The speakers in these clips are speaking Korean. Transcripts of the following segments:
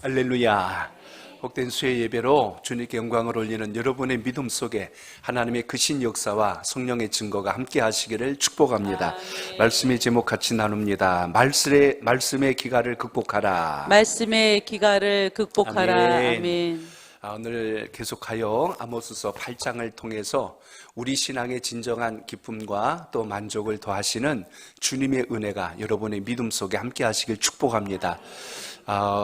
할렐루야. 복된 수의 예배로 주님께 영광을 올리는 여러분의 믿음 속에 하나님의 크신 역사와 성령의 증거가 함께 하시기를 축복합니다. 말씀의 제목 같이 나눕니다. 말씀의 기갈을 극복하라. 말씀의 기갈을 극복하라. 아멘. 오늘 계속하여 아모스서 8장을 통해서 우리 신앙의 진정한 기쁨과 또 만족을 더하시는 주님의 은혜가 여러분의 믿음 속에 함께 하시길 축복합니다.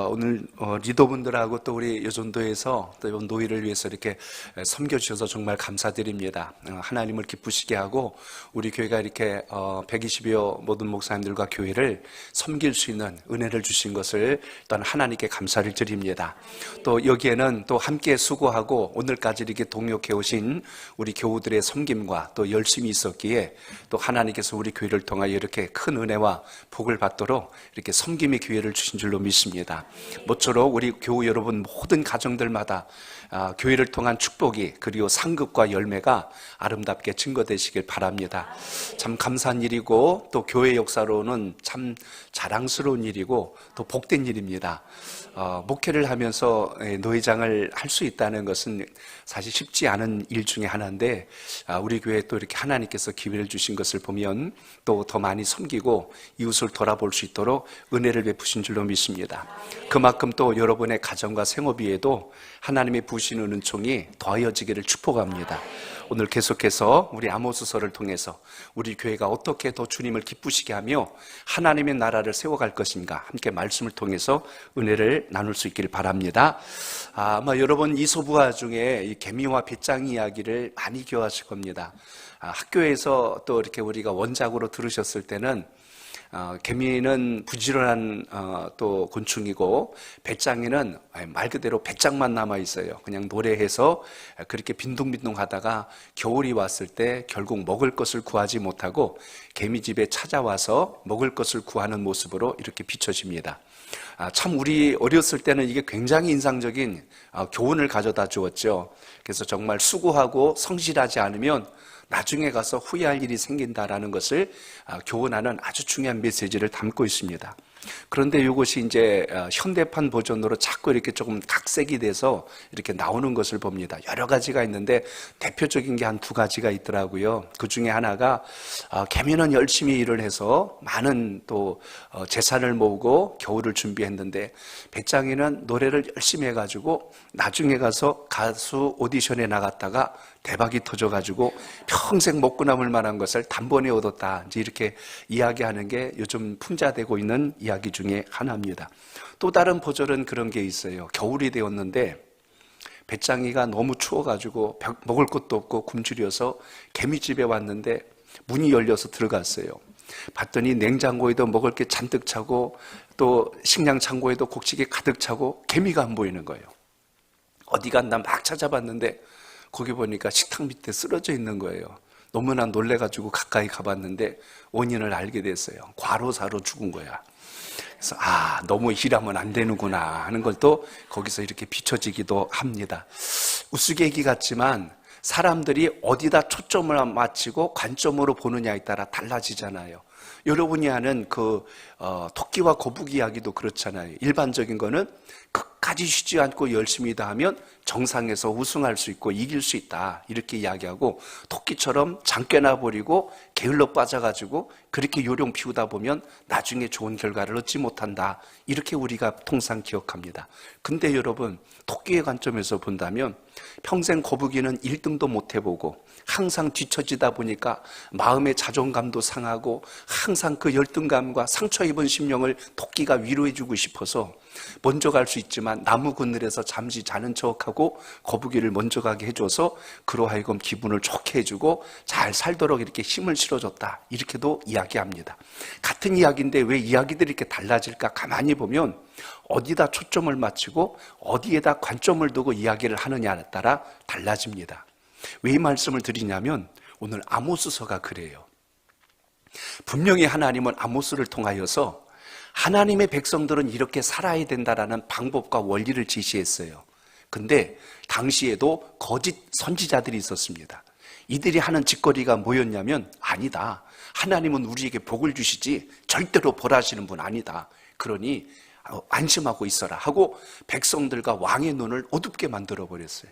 오늘 리더분들하고 또 우리 여전도에서 또 노예를 위해서 이렇게 섬겨주셔서 정말 감사드립니다. 하나님을 기쁘시게 하고 우리 교회가 이렇게 120여 모든 목사님들과 교회를 섬길 수 있는 은혜를 주신 것을 또한 하나님께 감사를 드립니다. 또 여기에는 또 함께 수고하고 오늘까지 이렇게 동역해 오신 우리 교우들의 섬김과 또 열심이 있었기에 또 하나님께서 우리 교회를 통하여 이렇게 큰 은혜와 복을 받도록 이렇게 섬김의 기회를 주신 줄로 믿습니다. 모쪼록 우리 교우 여러분 모든 가정들마다 교회를 통한 축복이 그리고 상급과 열매가 아름답게 증거되시길 바랍니다. 참 감사한 일이고 또 교회 역사로는 참 자랑스러운 일이고 또 복된 일입니다. 목회를 하면서 노회장을 할 수 있다는 것은 사실 쉽지 않은 일 중에 하나인데 우리 교회에 또 이렇게 하나님께서 기회를 주신 것을 보면 또 더 많이 섬기고 이웃을 돌아볼 수 있도록 은혜를 베푸신 줄로 믿습니다. 그만큼 또 여러분의 가정과 생업위에도 하나님의 부으시는 은총이 더하여지기를 축복합니다. 오늘 계속해서 우리 아모스서를 통해서 우리 교회가 어떻게 더 주님을 기쁘시게 하며 하나님의 나라를 세워갈 것인가 함께 말씀을 통해서 은혜를 나눌 수 있기를 바랍니다. 아마 여러분 이소부화 중에 이 개미와 배짱 이야기를 많이 교화하실 겁니다. 학교에서 또 이렇게 우리가 원작으로 들으셨을 때는 개미는 부지런한 또 곤충이고 배짱이는 말 그대로 배짱만 남아 있어요. 그냥 노래해서 그렇게 빈둥빈둥 하다가 겨울이 왔을 때 결국 먹을 것을 구하지 못하고 개미 집에 찾아와서 먹을 것을 구하는 모습으로 이렇게 비춰집니다. 참 우리 어렸을 때는 이게 굉장히 인상적인 교훈을 가져다 주었죠. 그래서 정말 수고하고 성실하지 않으면 나중에 가서 후회할 일이 생긴다라는 것을 교훈하는 아주 중요한 메시지를 담고 있습니다. 그런데 이것이 이제 현대판 버전으로 자꾸 이렇게 조금 각색이 돼서 이렇게 나오는 것을 봅니다. 여러 가지가 있는데 대표적인 게 한 두 가지가 있더라고요. 그 중에 하나가 개미는 열심히 일을 해서 많은 또 재산을 모으고 겨울을 준비했는데 배짱이는 노래를 열심히 해가지고 나중에 가서 가수 오디션에 나갔다가 대박이 터져가지고 평생 먹고 남을 만한 것을 단번에 얻었다. 이제 이렇게 이야기하는 게 요즘 풍자되고 있는 이야기 중에 하나입니다. 또 다른 버전은 그런 게 있어요. 겨울이 되었는데 배짱이가 너무 추워가지고 먹을 것도 없고 굶주려서 개미집에 왔는데 문이 열려서 들어갔어요. 봤더니 냉장고에도 먹을 게 잔뜩 차고 또 식량 창고에도 곡식이 가득 차고 개미가 안 보이는 거예요. 어디 갔나 막 찾아봤는데 거기 보니까 식탁 밑에 쓰러져 있는 거예요. 너무나 놀래가지고 가까이 가봤는데 원인을 알게 됐어요. 과로사로 죽은 거야. 그래서 너무 일하면 안 되는구나 하는 걸 또 거기서 이렇게 비춰지기도 합니다. 우스개기 같지만 사람들이 어디다 초점을 맞추고 관점으로 보느냐에 따라 달라지잖아요. 여러분이 아는 그 토끼와 거북이 이야기도 그렇잖아요. 일반적인 거는 끝까지 쉬지 않고 열심히 다하면 정상에서 우승할 수 있고 이길 수 있다 이렇게 이야기하고 토끼처럼 장깨나 버리고 게을러 빠져가지고 그렇게 요령 피우다 보면 나중에 좋은 결과를 얻지 못한다 이렇게 우리가 통상 기억합니다. 근데 여러분 토끼의 관점에서 본다면 평생 거북이는 1등도 못 해보고 항상 뒤처지다 보니까 마음의 자존감도 상하고 항상 그 열등감과 상처 입은 심령을 토끼가 위로해주고 싶어서 먼저 갈 수 있지만 나무 그늘에서 잠시 자는 척하고 거북이를 먼저 가게 해줘서 그로 하여금 기분을 좋게 해주고 잘 살도록 이렇게 힘을 실어줬다 이렇게도 이야기합니다. 같은 이야기인데 왜 이야기들이 이렇게 달라질까 가만히 보면 어디다 초점을 맞추고 어디에다 관점을 두고 이야기를 하느냐에 따라 달라집니다. 왜 이 말씀을 드리냐면 오늘 아모스서가 그래요. 분명히 하나님은 아모스를 통하여서 하나님의 백성들은 이렇게 살아야 된다라는 방법과 원리를 지시했어요. 근데 당시에도 거짓 선지자들이 있었습니다. 이들이 하는 짓거리가 뭐였냐면 아니다. 하나님은 우리에게 복을 주시지 절대로 벌하시는 분 아니다. 그러니 안심하고 있어라 하고 백성들과 왕의 눈을 어둡게 만들어 버렸어요.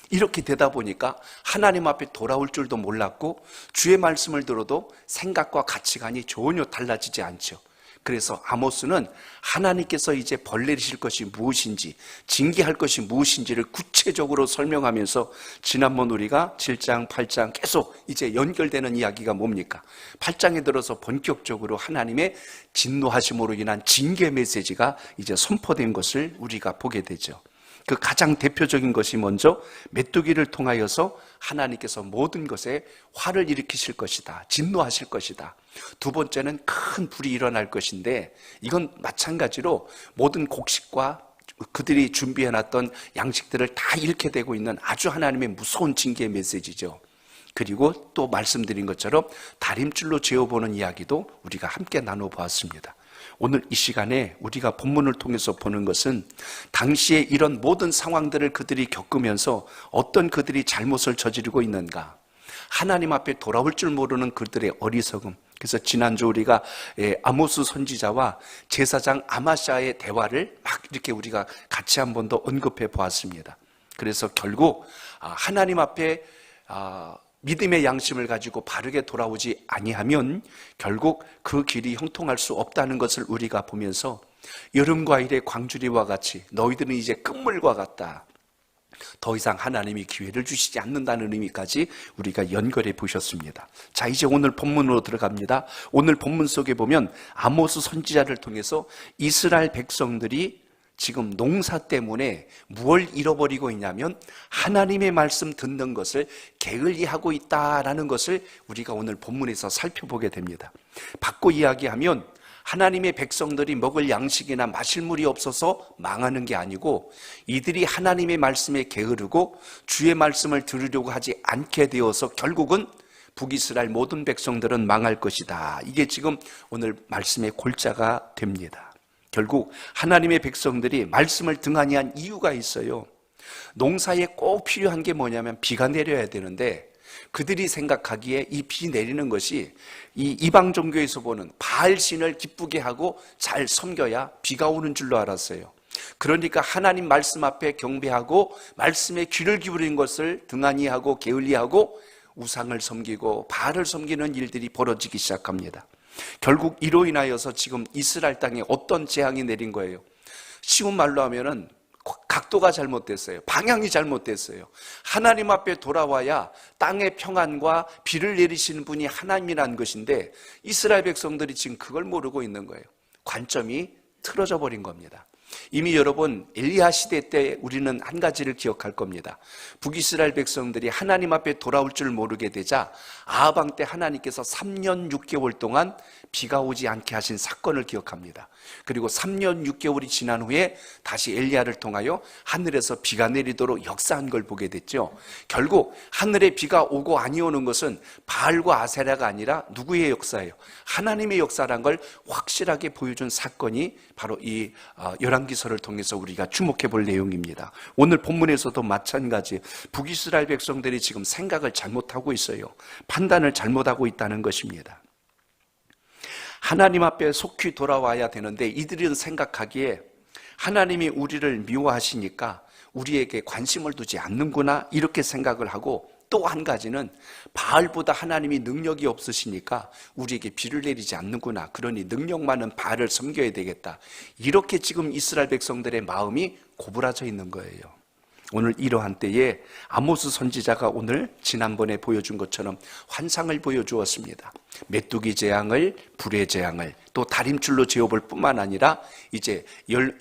이렇게 되다 보니까 하나님 앞에 돌아올 줄도 몰랐고 주의 말씀을 들어도 생각과 가치관이 전혀 달라지지 않죠. 그래서 아모스는 하나님께서 이제 벌 내리실 것이 무엇인지, 징계할 것이 무엇인지를 구체적으로 설명하면서 지난번 우리가 7장, 8장 계속 이제 연결되는 이야기가 뭡니까? 8장에 들어서 본격적으로 하나님의 진노하심으로 인한 징계 메시지가 이제 선포된 것을 우리가 보게 되죠. 그 가장 대표적인 것이 먼저 메뚜기를 통하여서 하나님께서 모든 것에 화를 일으키실 것이다, 진노하실 것이다. 두 번째는 큰 불이 일어날 것인데, 이건 마찬가지로 모든 곡식과 그들이 준비해놨던 양식들을 다 잃게 되고 있는 아주 하나님의 무서운 징계 메시지죠. 그리고 또 말씀드린 것처럼 다림줄로 재어보는 이야기도 우리가 함께 나눠보았습니다. 오늘 이 시간에 우리가 본문을 통해서 보는 것은 당시에 이런 모든 상황들을 그들이 겪으면서 어떤 그들이 잘못을 저지르고 있는가, 하나님 앞에 돌아올 줄 모르는 그들의 어리석음. 그래서 지난주 우리가 아모스 선지자와 제사장 아마샤의 대화를 막 이렇게 우리가 같이 한 번 더 언급해 보았습니다. 그래서 결국 하나님 앞에 믿음의 양심을 가지고 바르게 돌아오지 아니하면 결국 그 길이 형통할 수 없다는 것을 우리가 보면서 여름과일의 광주리와 같이 너희들은 이제 끝물과 같다, 더 이상 하나님이 기회를 주시지 않는다는 의미까지 우리가 연결해 보셨습니다. 자, 이제 오늘 본문으로 들어갑니다. 오늘 본문 속에 보면 아모스 선지자를 통해서 이스라엘 백성들이 지금 농사 때문에 무엇을 잃어버리고 있냐면 하나님의 말씀 듣는 것을 게을리하고 있다라는 것을 우리가 오늘 본문에서 살펴보게 됩니다. 바꿔 이야기하면 하나님의 백성들이 먹을 양식이나 마실 물이 없어서 망하는 게 아니고 이들이 하나님의 말씀에 게으르고 주의 말씀을 들으려고 하지 않게 되어서 결국은 북이스라엘 모든 백성들은 망할 것이다. 이게 지금 오늘 말씀의 골자가 됩니다. 결국 하나님의 백성들이 말씀을 등한히 한 이유가 있어요. 농사에 꼭 필요한 게 뭐냐면 비가 내려야 되는데 그들이 생각하기에 이 비 내리는 것이 이 이방 종교에서 보는 바알 신을 기쁘게 하고 잘 섬겨야 비가 오는 줄로 알았어요. 그러니까 하나님 말씀 앞에 경배하고 말씀에 귀를 기울인 것을 등한히 하고 게을리하고 우상을 섬기고 바알을 섬기는 일들이 벌어지기 시작합니다. 결국 이로 인하여서 지금 이스라엘 땅에 어떤 재앙이 내린 거예요. 쉬운 말로 하면은 각도가 잘못됐어요. 방향이 잘못됐어요. 하나님 앞에 돌아와야 땅의 평안과 비를 내리시는 분이 하나님이라는 것인데 이스라엘 백성들이 지금 그걸 모르고 있는 거예요. 관점이 틀어져 버린 겁니다. 이미 여러분 엘리야 시대 때 우리는 한 가지를 기억할 겁니다. 북이스라엘 백성들이 하나님 앞에 돌아올 줄 모르게 되자 아합 왕 때 하나님께서 3년 6개월 동안 비가 오지 않게 하신 사건을 기억합니다. 그리고 3년 6개월이 지난 후에 다시 엘리야를 통하여 하늘에서 비가 내리도록 역사한 걸 보게 됐죠. 결국 하늘에 비가 오고 아니 오는 것은 바알과 아세라가 아니라 누구의 역사예요? 하나님의 역사란 걸 확실하게 보여준 사건이 바로 이 열왕기서를 통해서 우리가 주목해 볼 내용입니다. 오늘 본문에서도 마찬가지 북이스라엘 백성들이 지금 생각을 잘못하고 있어요. 판단을 잘못하고 있다는 것입니다. 하나님 앞에 속히 돌아와야 되는데 이들은 생각하기에 하나님이 우리를 미워하시니까 우리에게 관심을 두지 않는구나 이렇게 생각을 하고, 또 한 가지는 바알보다 하나님이 능력이 없으시니까 우리에게 비를 내리지 않는구나, 그러니 능력 많은 바알을 섬겨야 되겠다, 이렇게 지금 이스라엘 백성들의 마음이 고부라져 있는 거예요. 오늘 이러한 때에 아모스 선지자가 오늘 지난번에 보여준 것처럼 환상을 보여주었습니다. 메뚜기 재앙을, 불의 재앙을, 또 다림줄로 재어볼 뿐만 아니라 이제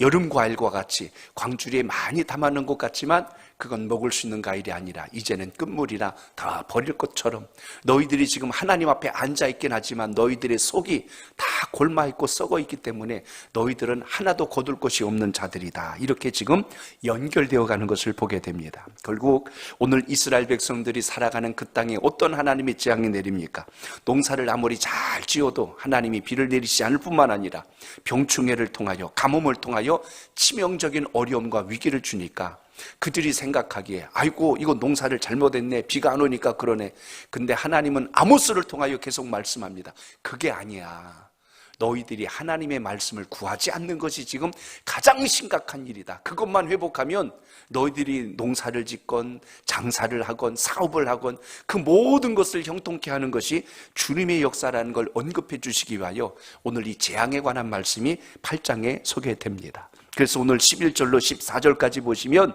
여름 과일과 같이 광주리에 많이 담아놓은 것 같지만 그건 먹을 수 있는 과일이 아니라 이제는 끝물이라 다 버릴 것처럼 너희들이 지금 하나님 앞에 앉아있긴 하지만 너희들의 속이 다 골마있고 썩어있기 때문에 너희들은 하나도 거둘 것이 없는 자들이다, 이렇게 지금 연결되어 가는 것을 보게 됩니다. 결국 오늘 이스라엘 백성들이 살아가는 그 땅에 어떤 하나님의 재앙이 내립니까? 농사를 아무리 잘 지어도 하나님이 비를 내리지 않을 뿐만 아니라 병충해를 통하여 가뭄을 통하여 치명적인 어려움과 위기를 주니까 그들이 생각하기에 아이고 이거 농사를 잘못했네, 비가 안 오니까 그러네. 근데 하나님은 아모스를 통하여 계속 말씀합니다. 그게 아니야. 너희들이 하나님의 말씀을 구하지 않는 것이 지금 가장 심각한 일이다. 그것만 회복하면 너희들이 농사를 짓건 장사를 하건 사업을 하건 그 모든 것을 형통케 하는 것이 주님의 역사라는 걸 언급해 주시기 위하여 오늘 이 재앙에 관한 말씀이 8장에 소개됩니다. 그래서 오늘 11절로 14절까지 보시면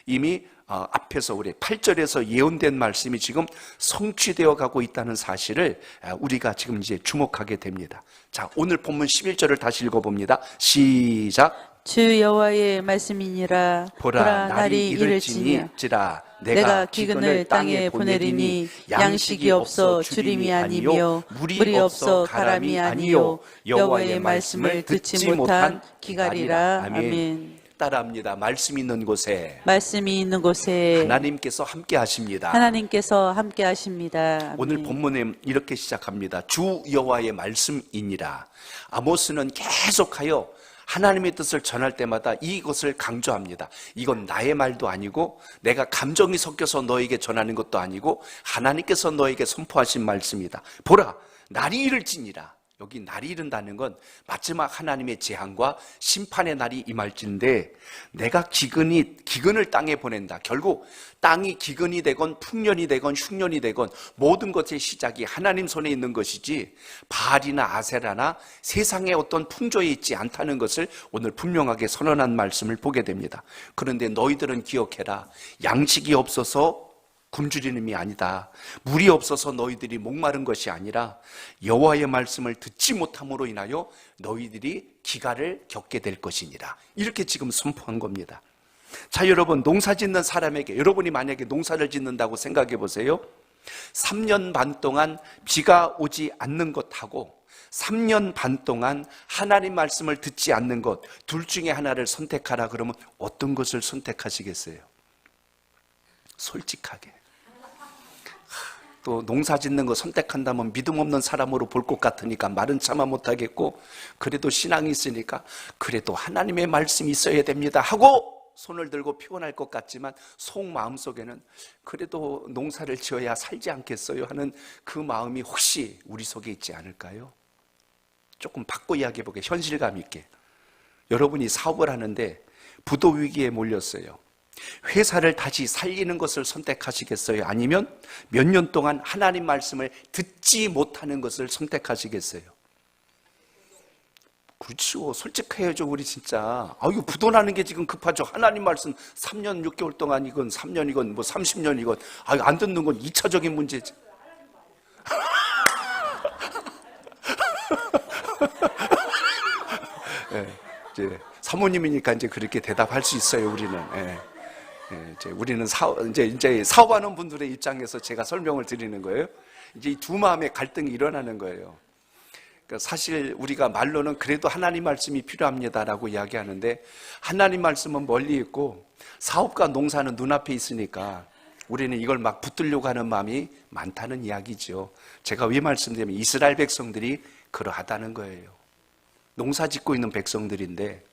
이미 앞에서 우리 8절에서 예언된 말씀이 지금 성취되어 가고 있다는 사실을 우리가 지금 이제 주목하게 됩니다. 자, 오늘 본문 11절을 다시 읽어봅니다. 시작. 주 여호와의 말씀이니라. 보라, 날이 이를지니라 내가 기근을 땅에 보내리니 양식이 없어 주림이 아니요 물이 없어 가람이 아니요 여호와의 말씀을 듣지 못한 기갈이라. 아멘. 따라합니다. 말씀이 있는 곳에 하나님께서 함께 하십니다. 함께 하십니다. 아멘. 오늘 본문에 이렇게 시작합니다. 주 여호와의 말씀이니라. 아모스는 계속하여 하나님의 뜻을 전할 때마다 이것을 강조합니다. 이건 나의 말도 아니고 내가 감정이 섞여서 너에게 전하는 것도 아니고 하나님께서 너에게 선포하신 말씀이다. 보라, 날이 이를지니라. 여기 날이 이른다는 건 마지막 하나님의 재앙과 심판의 날이 임할진데 내가 기근을 땅에 보낸다. 결국 땅이 기근이 되건 풍년이 되건 흉년이 되건 모든 것의 시작이 하나님 손에 있는 것이지 바알이나 아세라나 세상의 어떤 풍조에 있지 않다는 것을 오늘 분명하게 선언한 말씀을 보게 됩니다. 그런데 너희들은 기억해라. 양식이 없어서 굶주리는이 아니다. 물이 없어서 너희들이 목마른 것이 아니라 여호와의 말씀을 듣지 못함으로 인하여 너희들이 기갈을 겪게 될 것이니라. 이렇게 지금 선포한 겁니다. 자, 여러분, 농사 짓는 사람에게 여러분이 만약에 농사를 짓는다고 생각해 보세요. 3년 반 동안 비가 오지 않는 것하고 3년 반 동안 하나님 말씀을 듣지 않는 것, 둘 중에 하나를 선택하라 그러면 어떤 것을 선택하시겠어요? 솔직하게. 또 농사 짓는 거 선택한다면 믿음 없는 사람으로 볼 것 같으니까 말은 차마 못하겠고, 그래도 신앙이 있으니까 그래도 하나님의 말씀이 있어야 됩니다 하고 손을 들고 피곤할 것 같지만 속 마음속에는 그래도 농사를 지어야 살지 않겠어요 하는 그 마음이 혹시 우리 속에 있지 않을까요? 조금 바꿔 이야기해보게, 현실감 있게. 여러분이 사업을 하는데 부도 위기에 몰렸어요. 회사를 다시 살리는 것을 선택하시겠어요? 아니면 몇 년 동안 하나님 말씀을 듣지 못하는 것을 선택하시겠어요? 그렇죠. 솔직해야죠, 우리 진짜. 이거 부도나는 게 지금 급하죠. 하나님 말씀 3년 6개월 동안이건 3년이건 뭐 30년이건 안 듣는 건 2차적인 문제지. 네, 이제 사모님이니까 이제 그렇게 대답할 수 있어요, 우리는. 네. 이제 우리는 이제 사업하는 분들의 입장에서 제가 설명을 드리는 거예요. 이제 이 두 마음의 갈등이 일어나는 거예요. 그러니까 사실 우리가 말로는 그래도 하나님 말씀이 필요합니다라고 이야기하는데 하나님 말씀은 멀리 있고 사업과 농사는 눈앞에 있으니까 우리는 이걸 막 붙들려고 하는 마음이 많다는 이야기죠. 제가 왜 말씀드리면 이스라엘 백성들이 그러하다는 거예요. 농사 짓고 있는 백성들인데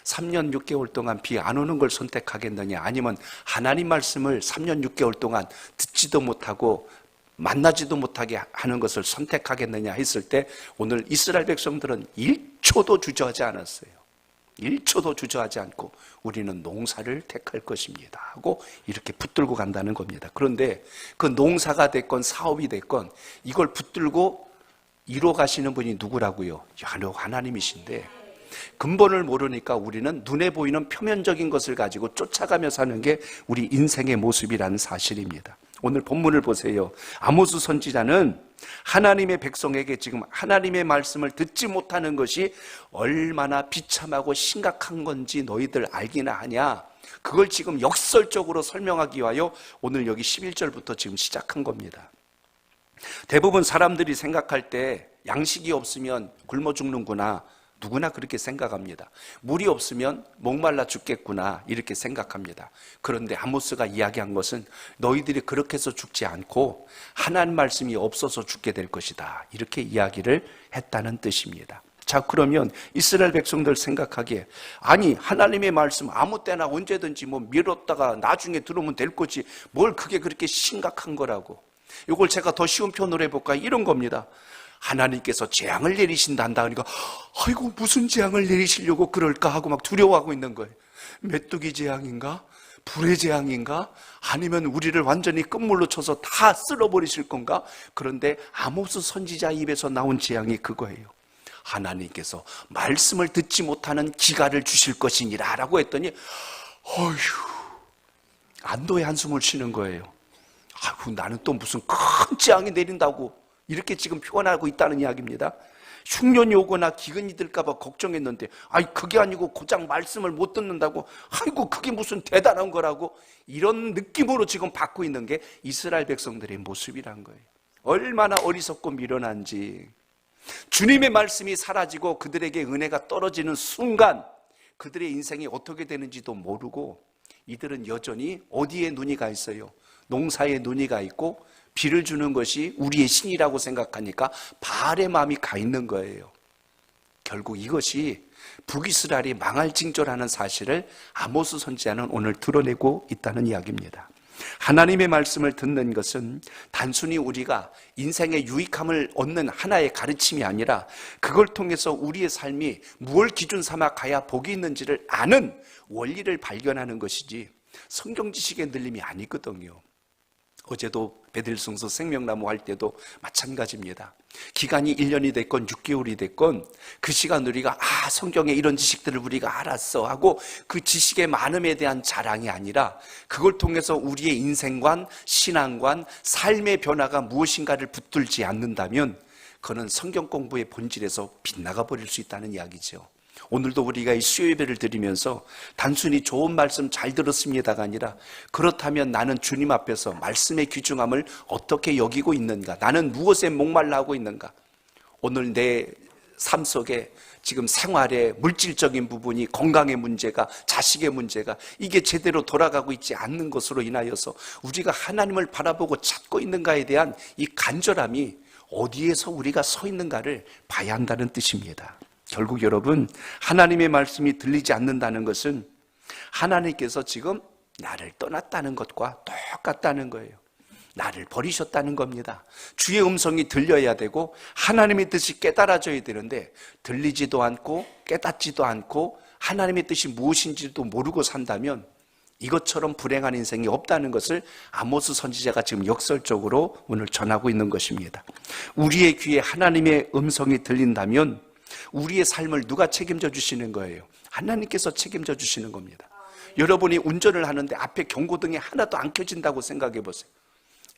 3년 6개월 동안 비 안 오는 걸 선택하겠느냐, 아니면 하나님 말씀을 3년 6개월 동안 듣지도 못하고 만나지도 못하게 하는 것을 선택하겠느냐 했을 때 오늘 이스라엘 백성들은 1초도 주저하지 않았어요. 1초도 주저하지 않고 우리는 농사를 택할 것입니다 하고 이렇게 붙들고 간다는 겁니다. 그런데 그 농사가 됐건 사업이 됐건 이걸 붙들고 이뤄 가시는 분이 누구라고요? 하나님이신데 근본을 모르니까 우리는 눈에 보이는 표면적인 것을 가지고 쫓아가며 사는 게 우리 인생의 모습이라는 사실입니다. 오늘 본문을 보세요. 아모스 선지자는 하나님의 백성에게 지금 하나님의 말씀을 듣지 못하는 것이 얼마나 비참하고 심각한 건지 너희들 알기나 하냐, 그걸 지금 역설적으로 설명하기 위하여 오늘 여기 11절부터 지금 시작한 겁니다. 대부분 사람들이 생각할 때 양식이 없으면 굶어 죽는구나, 누구나 그렇게 생각합니다. 물이 없으면 목말라 죽겠구나 이렇게 생각합니다. 그런데 아모스가 이야기한 것은 너희들이 그렇게 해서 죽지 않고 하나님 말씀이 없어서 죽게 될 것이다, 이렇게 이야기를 했다는 뜻입니다. 자, 그러면 이스라엘 백성들 생각하기에 아니 하나님의 말씀 아무 때나 언제든지 뭐 미뤘다가 나중에 들으면 될 거지 뭘 그게 그렇게 심각한 거라고. 이걸 제가 더 쉬운 표현으로 해볼까요? 이런 겁니다. 하나님께서 재앙을 내리신단다 하니까 아이고 무슨 재앙을 내리시려고 그럴까 하고 막 두려워하고 있는 거예요. 메뚜기 재앙인가? 불의 재앙인가? 아니면 우리를 완전히 끝물로 쳐서 다 쓸어버리실 건가? 그런데 아모스 선지자 입에서 나온 재앙이 그거예요. 하나님께서 말씀을 듣지 못하는 기갈을 주실 것이니라 라고 했더니 어휴, 안도의 한숨을 쉬는 거예요. 아이고, 나는 또 무슨 큰 재앙이 내린다고 이렇게 지금 표현하고 있다는 이야기입니다. 흉년이 오거나 기근이 들까봐 걱정했는데 그게 아니고 고작 말씀을 못 듣는다고 아이고 그게 무슨 대단한 거라고 이런 느낌으로 지금 받고 있는 게 이스라엘 백성들의 모습이란 거예요. 얼마나 어리석고 미련한지. 주님의 말씀이 사라지고 그들에게 은혜가 떨어지는 순간 그들의 인생이 어떻게 되는지도 모르고 이들은 여전히 어디에 눈이 가 있어요? 농사에 눈이 가 있고 비를 주는 것이 우리의 신이라고 생각하니까 바알의 마음이 가 있는 거예요. 결국 이것이 북이스라엘이 망할 징조라는 사실을 아모스 선지자는 오늘 드러내고 있다는 이야기입니다. 하나님의 말씀을 듣는 것은 단순히 우리가 인생의 유익함을 얻는 하나의 가르침이 아니라 그걸 통해서 우리의 삶이 무엇을 기준 삼아 가야 복이 있는지를 아는 원리를 발견하는 것이지 성경 지식의 늘림이 아니거든요. 어제도 베들성서 생명나무 할 때도 마찬가지입니다. 기간이 1년이 됐건 6개월이 됐건 그 시간 우리가 성경에 이런 지식들을 우리가 알았어 하고 그 지식의 많음에 대한 자랑이 아니라 그걸 통해서 우리의 인생관, 신앙관, 삶의 변화가 무엇인가를 붙들지 않는다면 그는 성경 공부의 본질에서 빗나가 버릴 수 있다는 이야기죠. 오늘도 우리가 이 수요 예배를 드리면서 단순히 좋은 말씀 잘 들었습니다가 아니라 그렇다면 나는 주님 앞에서 말씀의 귀중함을 어떻게 여기고 있는가? 나는 무엇에 목말라 하고 있는가? 오늘 내 삶 속에 지금 생활의 물질적인 부분이 건강의 문제가 자식의 문제가 이게 제대로 돌아가고 있지 않는 것으로 인하여서 우리가 하나님을 바라보고 찾고 있는가에 대한 이 간절함이 어디에서 우리가 서 있는가를 봐야 한다는 뜻입니다. 결국 여러분 하나님의 말씀이 들리지 않는다는 것은 하나님께서 지금 나를 떠났다는 것과 똑같다는 거예요. 나를 버리셨다는 겁니다. 주의 음성이 들려야 되고 하나님의 뜻이 깨달아져야 되는데 들리지도 않고 깨닫지도 않고 하나님의 뜻이 무엇인지도 모르고 산다면 이것처럼 불행한 인생이 없다는 것을 아모스 선지자가 지금 역설적으로 오늘 전하고 있는 것입니다. 우리의 귀에 하나님의 음성이 들린다면 우리의 삶을 누가 책임져 주시는 거예요? 하나님께서 책임져 주시는 겁니다. 여러분이 운전을 하는데 앞에 경고등이 하나도 안 켜진다고 생각해 보세요.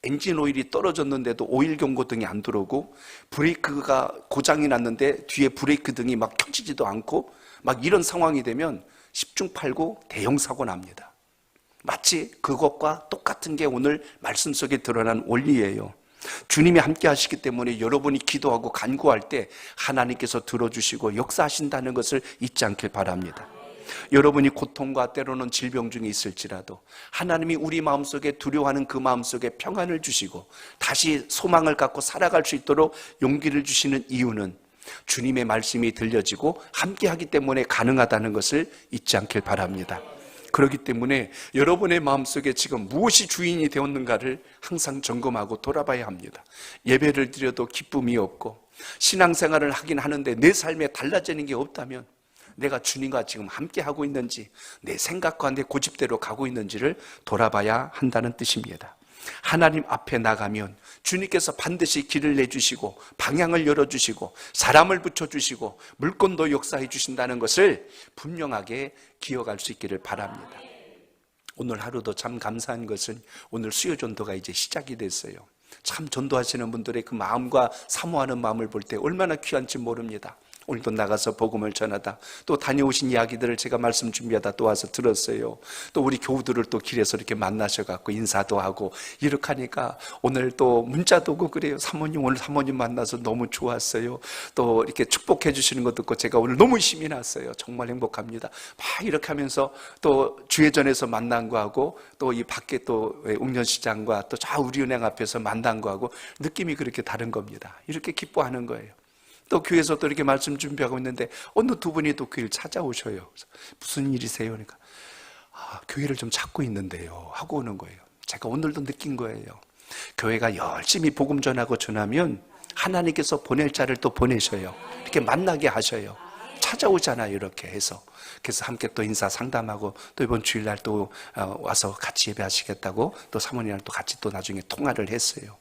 엔진 오일이 떨어졌는데도 오일 경고등이 안 들어오고 브레이크가 고장이 났는데 뒤에 브레이크 등이 막 켜지지도 않고 막 이런 상황이 되면 10중 8구 대형 사고 납니다. 마치 그것과 똑같은 게 오늘 말씀 속에 드러난 원리예요. 주님이 함께 하시기 때문에 여러분이 기도하고 간구할 때 하나님께서 들어주시고 역사하신다는 것을 잊지 않길 바랍니다. 여러분이 고통과 때로는 질병 중에 있을지라도 하나님이 우리 마음속에 두려워하는 그 마음속에 평안을 주시고 다시 소망을 갖고 살아갈 수 있도록 용기를 주시는 이유는 주님의 말씀이 들려지고 함께 하기 때문에 가능하다는 것을 잊지 않길 바랍니다. 그렇기 때문에 여러분의 마음속에 지금 무엇이 주인이 되었는가를 항상 점검하고 돌아봐야 합니다. 예배를 드려도 기쁨이 없고 신앙생활을 하긴 하는데 내 삶에 달라지는 게 없다면 내가 주님과 지금 함께 하고 있는지 내 생각과 내 고집대로 가고 있는지를 돌아봐야 한다는 뜻입니다. 하나님 앞에 나가면 주님께서 반드시 길을 내주시고 방향을 열어주시고 사람을 붙여주시고 물건도 역사해 주신다는 것을 분명하게 기억할 수 있기를 바랍니다. 오늘 하루도 참 감사한 것은 오늘 수요 전도가 이제 시작이 됐어요. 참 전도하시는 분들의 그 마음과 사모하는 마음을 볼 때 얼마나 귀한지 모릅니다. 오늘도 나가서 복음을 전하다 또 다녀오신 이야기들을 제가 말씀 준비하다 또 와서 들었어요. 또 우리 교우들을 또 길에서 이렇게 만나셔갖고 인사도 하고 이렇게 하니까 오늘 또 문자도 오고 그래요. 사모님 오늘 사모님 만나서 너무 좋았어요. 또 이렇게 축복해 주시는 것 듣고 제가 오늘 너무 힘이 났어요. 정말 행복합니다. 막 이렇게 하면서 또 주회전에서 만난 거하고 또 이 밖에 또 옥년시장과 또 저 우리은행 앞에서 만난 거하고 느낌이 그렇게 다른 겁니다. 이렇게 기뻐하는 거예요. 또 교회에서 또 이렇게 말씀 준비하고 있는데 어느 두 분이 또 교회를 찾아오셔요. 무슨 일이세요? 그러니까 교회를 좀 찾고 있는데요 하고 오는 거예요. 제가 오늘도 느낀 거예요. 교회가 열심히 복음 전하고 전하면 하나님께서 보낼 자를 또 보내셔요. 이렇게 만나게 하셔요. 찾아오잖아요. 이렇게 해서. 그래서 함께 또 인사 상담하고 또 이번 주일날 또 와서 같이 예배하시겠다고 또 사모님이랑 또 같이 또 나중에 통화를 했어요.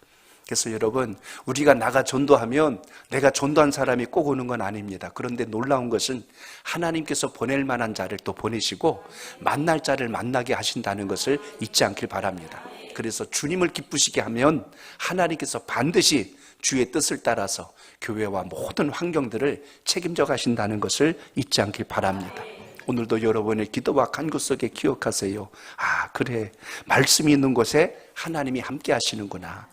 그래서 여러분, 우리가 나가 전도하면 내가 전도한 사람이 꼭 오는 건 아닙니다. 그런데 놀라운 것은 하나님께서 보낼 만한 자를 또 보내시고 만날 자를 만나게 하신다는 것을 잊지 않길 바랍니다. 그래서 주님을 기쁘시게 하면 하나님께서 반드시 주의 뜻을 따라서 교회와 모든 환경들을 책임져 가신다는 것을 잊지 않길 바랍니다. 오늘도 여러분의 기도와 간구 속에 기억하세요. 아, 그래, 말씀이 있는 곳에 하나님이 함께 하시는구나.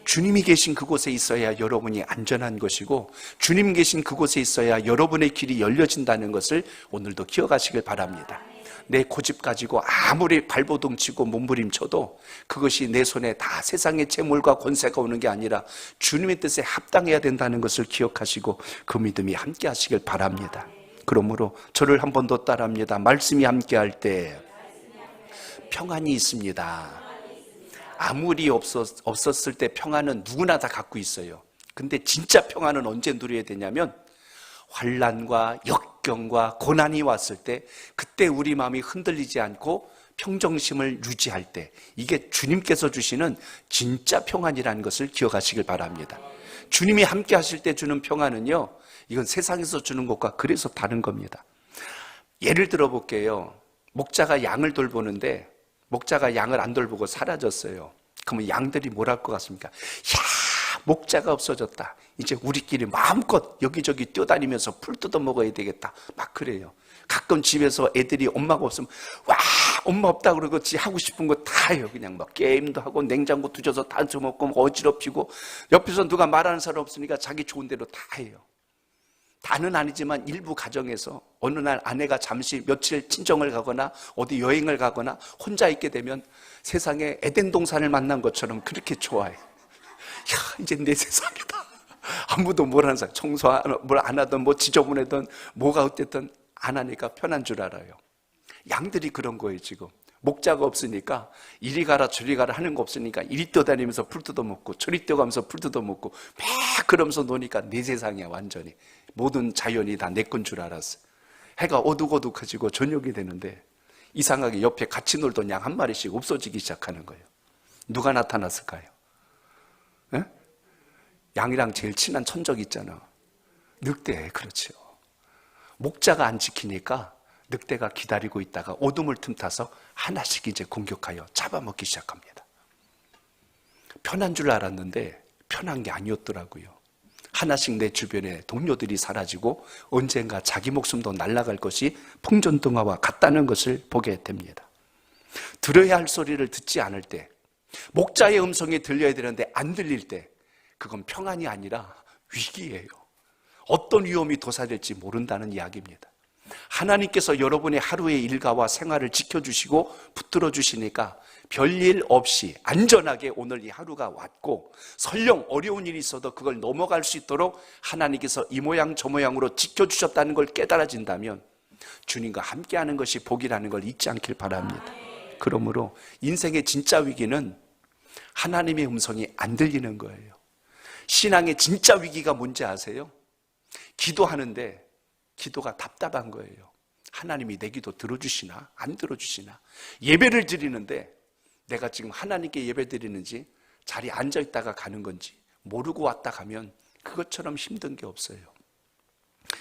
주님이 계신 그곳에 있어야 여러분이 안전한 것이고 주님 계신 그곳에 있어야 여러분의 길이 열려진다는 것을 오늘도 기억하시길 바랍니다. 내 고집 가지고 아무리 발버둥 치고 몸부림쳐도 그것이 내 손에 다 세상의 재물과 권세가 오는 게 아니라 주님의 뜻에 합당해야 된다는 것을 기억하시고 그 믿음이 함께 하시길 바랍니다. 그러므로 저를 한 번 더 따라합니다. 말씀이 함께 할 때 평안이 있습니다. 아무리 없었을 때 평안은 누구나 다 갖고 있어요. 근데 진짜 평안은 언제 누려야 되냐면 환난과 역경과 고난이 왔을 때 그때 우리 마음이 흔들리지 않고 평정심을 유지할 때 이게 주님께서 주시는 진짜 평안이라는 것을 기억하시길 바랍니다. 주님이 함께 하실 때 주는 평안은요, 이건 세상에서 주는 것과 그래서 다른 겁니다. 예를 들어 볼게요. 목자가 양을 돌보는데 목자가 양을 안 돌보고 사라졌어요. 그러면 양들이 뭘 할 것 같습니까? 야, 목자가 없어졌다. 이제 우리끼리 마음껏 여기저기 뛰어다니면서 풀 뜯어 먹어야 되겠다. 막 그래요. 가끔 집에서 애들이 엄마가 없으면 와, 엄마 없다 그러고 지 하고 싶은 거 다 해요. 그냥 막 게임도 하고 냉장고 뒤져서 다 줘먹고 어지럽히고 옆에서 누가 말하는 사람 없으니까 자기 좋은 대로 다 해요. 다는 아니지만 일부 가정에서 어느 날 아내가 잠시 며칠 친정을 가거나 어디 여행을 가거나 혼자 있게 되면 세상에 에덴 동산을 만난 것처럼 그렇게 좋아해. 야, 이제 내 세상이다. 아무도 뭘 하는 사람, 뭘 안 하든 뭐 지저분하든 뭐가 어쨌든 안 하니까 편한 줄 알아요. 양들이 그런 거예요. 지금 목자가 없으니까 이리 가라 저리 가라 하는 거 없으니까 이리 뛰어다니면서 풀 뜯어먹고 저리 뛰어가면서 풀 뜯어먹고 막 그러면서 노니까 내 세상이야. 완전히 모든 자연이 다 내 건 줄 알았어. 해가 어둑어둑해지고 저녁이 되는데 이상하게 옆에 같이 놀던 양 한 마리씩 없어지기 시작하는 거예요. 누가 나타났을까요? 에? 양이랑 제일 친한 천적 있잖아. 늑대. 그렇죠. 목자가 안 지키니까 늑대가 기다리고 있다가 어둠을 틈타서 하나씩 이제 공격하여 잡아먹기 시작합니다. 편한 줄 알았는데 편한 게 아니었더라고요. 하나씩 내 주변에 동료들이 사라지고 언젠가 자기 목숨도 날아갈 것이 풍전등화와 같다는 것을 보게 됩니다. 들어야 할 소리를 듣지 않을 때, 목자의 음성이 들려야 되는데 안 들릴 때, 그건 평안이 아니라 위기예요. 어떤 위험이 도사될지 모른다는 이야기입니다. 하나님께서 여러분의 하루의 일과와 생활을 지켜주시고 붙들어 주시니까 별일 없이 안전하게 오늘 이 하루가 왔고, 설령 어려운 일이 있어도 그걸 넘어갈 수 있도록 하나님께서 이 모양 저 모양으로 지켜주셨다는 걸 깨달아진다면 주님과 함께하는 것이 복이라는 걸 잊지 않길 바랍니다. 그러므로 인생의 진짜 위기는 하나님의 음성이 안 들리는 거예요. 신앙의 진짜 위기가 뭔지 아세요? 기도하는데 기도가 답답한 거예요. 하나님이 내 기도 들어주시나 안 들어주시나. 예배를 드리는데 내가 지금 하나님께 예배 드리는지 자리에 앉아있다가 가는 건지 모르고 왔다 가면 그것처럼 힘든 게 없어요.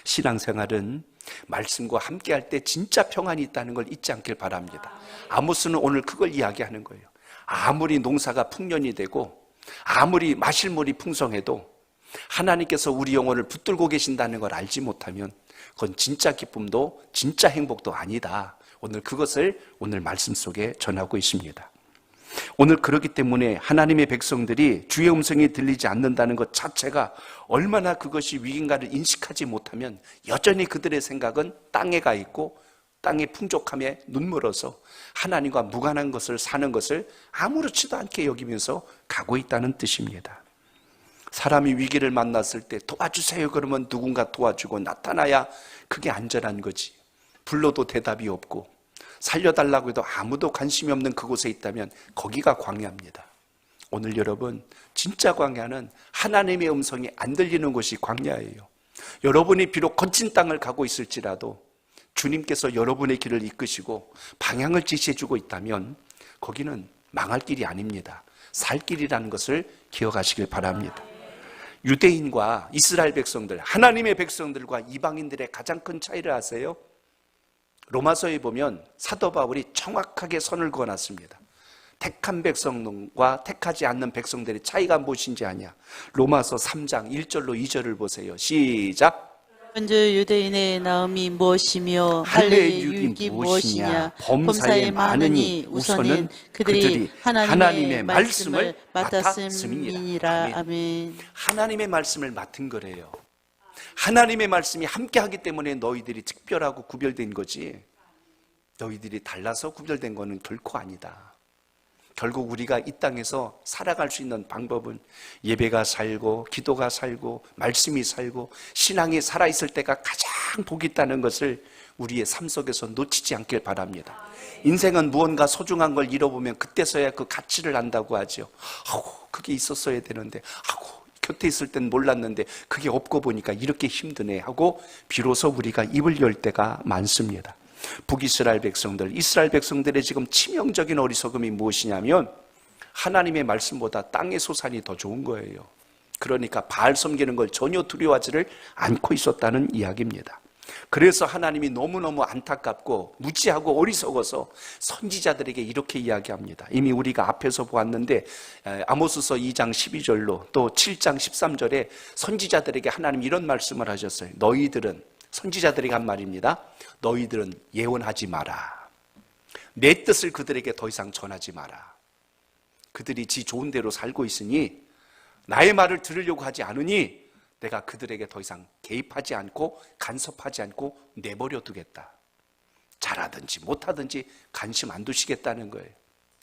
신앙생활은 말씀과 함께할 때 진짜 평안이 있다는 걸 잊지 않길 바랍니다. 아모스는 오늘 그걸 이야기하는 거예요. 아무리 농사가 풍년이 되고 아무리 마실 물이 풍성해도 하나님께서 우리 영혼을 붙들고 계신다는 걸 알지 못하면 그건 진짜 기쁨도 진짜 행복도 아니다. 오늘 그것을 오늘 말씀 속에 전하고 있습니다. 오늘 그렇기 때문에 하나님의 백성들이 주의 음성이 들리지 않는다는 것 자체가 얼마나 그것이 위기인가를 인식하지 못하면 여전히 그들의 생각은 땅에 가 있고 땅의 풍족함에 눈물어서 하나님과 무관한 것을 사는 것을 아무렇지도 않게 여기면서 가고 있다는 뜻입니다. 사람이 위기를 만났을 때 도와주세요 그러면 누군가 도와주고 나타나야 그게 안전한 거지. 불러도 대답이 없고 살려달라고 해도 아무도 관심이 없는 그곳에 있다면 거기가 광야입니다. 오늘 여러분, 진짜 광야는 하나님의 음성이 안 들리는 곳이 광야예요. 여러분이 비록 거친 땅을 가고 있을지라도 주님께서 여러분의 길을 이끄시고 방향을 지시해주고 있다면 거기는 망할 길이 아닙니다. 살 길이라는 것을 기억하시길 바랍니다. 유대인과 이스라엘 백성들, 하나님의 백성들과 이방인들의 가장 큰 차이를 아세요? 로마서에 보면 사도 바울이 정확하게 선을 그어놨습니다. 택한 백성과 택하지 않는 백성들의 차이가 무엇인지 아냐? 로마서 3장 1절로 2절을 보세요. 시작. 먼저 유대인의 나음이 무엇이며 할례의 할례의 유익이 유익이 무엇이냐? 무엇이냐? 범사에 많으니 우선은 그들이 하나님의 말씀을 맡았음이니라. 맡았음이니라. 아멘. 하나님의 말씀을 맡은 거래요. 하나님의 말씀이 함께하기 때문에 너희들이 특별하고 구별된 거지, 너희들이 달라서 구별된 거는 결코 아니다. 결국 우리가 이 땅에서 살아갈 수 있는 방법은 예배가 살고 기도가 살고 말씀이 살고 신앙이 살아있을 때가 가장 복이 있다는 것을 우리의 삶 속에서 놓치지 않길 바랍니다. 인생은 무언가 소중한 걸 잃어보면 그때서야 그 가치를 안다고 하죠. 그게 있었어야 되는데, 곁에 있을 땐 몰랐는데 그게 없고 보니까 이렇게 힘드네 하고 비로소 우리가 입을 열 때가 많습니다. 북이스라엘 백성들, 이스라엘 백성들의 지금 치명적인 어리석음이 무엇이냐면 하나님의 말씀보다 땅의 소산이 더 좋은 거예요. 그러니까 바알 섬기는 걸 전혀 두려워하지를 않고 있었다는 이야기입니다. 그래서 하나님이 너무너무 안타깝고 무지하고 어리석어서 선지자들에게 이렇게 이야기합니다. 이미 우리가 앞에서 보았는데 아모스서 2장 12절로 또 7장 13절에 선지자들에게 하나님 이런 말씀을 하셨어요. 너희들은, 선지자들에게 한 말입니다. 너희들은 예언하지 마라. 내 뜻을 그들에게 더 이상 전하지 마라. 그들이 지 좋은 대로 살고 있으니 나의 말을 들으려고 하지 않으니 내가 그들에게 더 이상 개입하지 않고 간섭하지 않고 내버려 두겠다. 잘하든지 못하든지 관심 안 두시겠다는 거예요.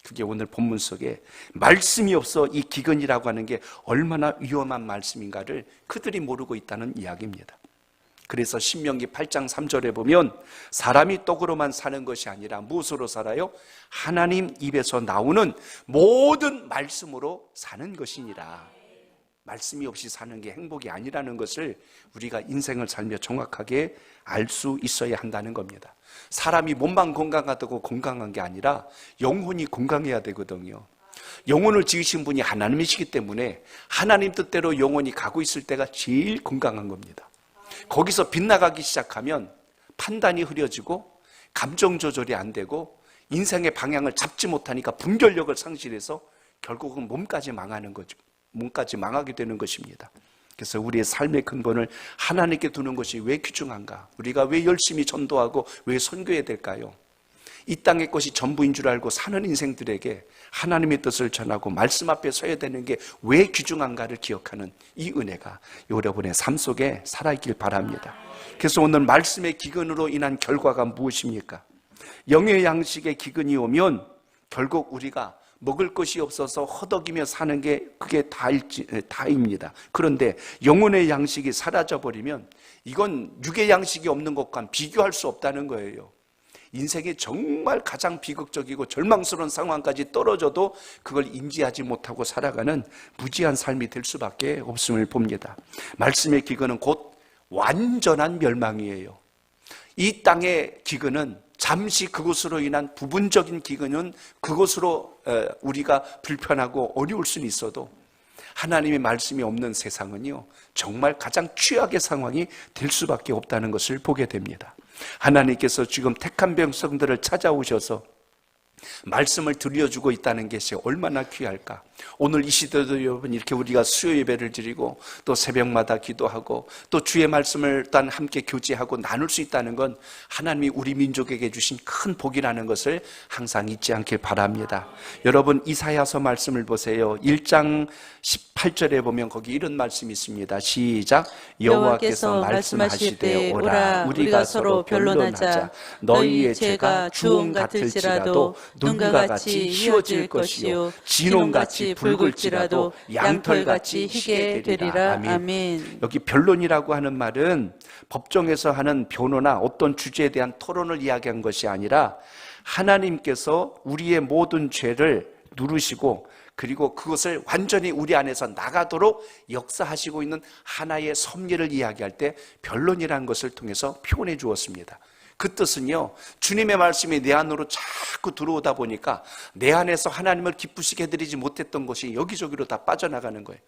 그게 오늘 본문 속에 말씀이 없어 이 기근이라고 하는 게 얼마나 위험한 말씀인가를 그들이 모르고 있다는 이야기입니다. 그래서 신명기 8장 3절에 보면 사람이 떡으로만 사는 것이 아니라 무엇으로 살아요? 하나님 입에서 나오는 모든 말씀으로 사는 것이니라. 말씀이 없이 사는 게 행복이 아니라는 것을 우리가 인생을 살며 정확하게 알 수 있어야 한다는 겁니다. 사람이 몸만 건강하다고 건강한 게 아니라 영혼이 건강해야 되거든요. 영혼을 지으신 분이 하나님이시기 때문에 하나님 뜻대로 영혼이 가고 있을 때가 제일 건강한 겁니다. 거기서 빗나가기 시작하면 판단이 흐려지고 감정 조절이 안 되고 인생의 방향을 잡지 못하니까 분별력을 상실해서 결국은 몸까지 망하는 거죠. 몸까지 망하게 되는 것입니다. 그래서 우리의 삶의 근본을 하나님께 두는 것이 왜 귀중한가? 우리가 왜 열심히 전도하고 왜 선교해야 될까요? 이 땅의 것이 전부인 줄 알고 사는 인생들에게 하나님의 뜻을 전하고 말씀 앞에 서야 되는 게 왜 귀중한가를 기억하는 이 은혜가 여러분의 삶 속에 살아있길 바랍니다. 그래서 오늘 말씀의 기근으로 인한 결과가 무엇입니까? 영의 양식의 기근이 오면 결국 우리가 먹을 것이 없어서 허덕이며 사는 게 그게 다입니다. 그런데 영혼의 양식이 사라져버리면 이건 육의 양식이 없는 것과 비교할 수 없다는 거예요. 인생이 정말 가장 비극적이고 절망스러운 상황까지 떨어져도 그걸 인지하지 못하고 살아가는 무지한 삶이 될 수밖에 없음을 봅니다. 말씀의 기근은 곧 완전한 멸망이에요. 이 땅의 기근은 잠시 그것으로 인한 부분적인 기근은 그것으로 우리가 불편하고 어려울 수는 있어도 하나님의 말씀이 없는 세상은요 정말 가장 최악의 상황이 될 수밖에 없다는 것을 보게 됩니다. 하나님께서 지금 택한 백성들을 찾아오셔서 말씀을 들려주고 있다는 것이 얼마나 귀할까. 오늘 이 시대도 여러분 이렇게 우리가 수요 예배를 드리고 또 새벽마다 기도하고 또 주의 말씀을 또 함께 교제하고 나눌 수 있다는 건 하나님이 우리 민족에게 주신 큰 복이라는 것을 항상 잊지 않길 바랍니다. 여러분 이사야서 말씀을 보세요. 1장 18절에 보면 거기 이런 말씀이 있습니다. 시작. 여호와께서 말씀하시되 오라 우리가 서로 변론하자. 너희의 죄가 주홍 같을지라도 눈과 같이 희어질 것이요 진홍같이 붉을지라도 양털같이 희게 되리라. 아멘. 여기 변론이라고 하는 말은 법정에서 하는 변호나 어떤 주제에 대한 토론을 이야기한 것이 아니라 하나님께서 우리의 모든 죄를 누르시고 그리고 그것을 완전히 우리 안에서 나가도록 역사하시고 있는 하나의 섭리를 이야기할 때 변론이라는 것을 통해서 표현해 주었습니다. 그 뜻은요, 주님의 말씀이 내 안으로 자꾸 들어오다 보니까 내 안에서 하나님을 기쁘시게 해드리지 못했던 것이 여기저기로 다 빠져나가는 거예요.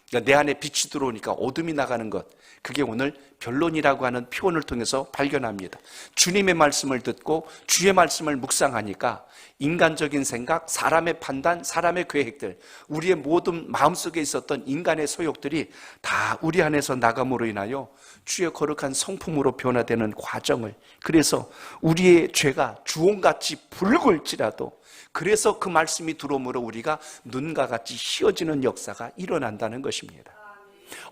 그러니까 내 안에 빛이 들어오니까 어둠이 나가는 것, 그게 오늘 변론이라고 하는 표현을 통해서 발견합니다. 주님의 말씀을 듣고 주의 말씀을 묵상하니까 인간적인 생각, 사람의 판단, 사람의 계획들, 우리의 모든 마음속에 있었던 인간의 소욕들이 다 우리 안에서 나감으로 인하여 주의 거룩한 성품으로 변화되는 과정을, 그래서 우리의 죄가 주홍같이 붉을지라도 그래서 그 말씀이 들어오므로 우리가 눈과 같이 휘어지는 역사가 일어난다는 것입니다.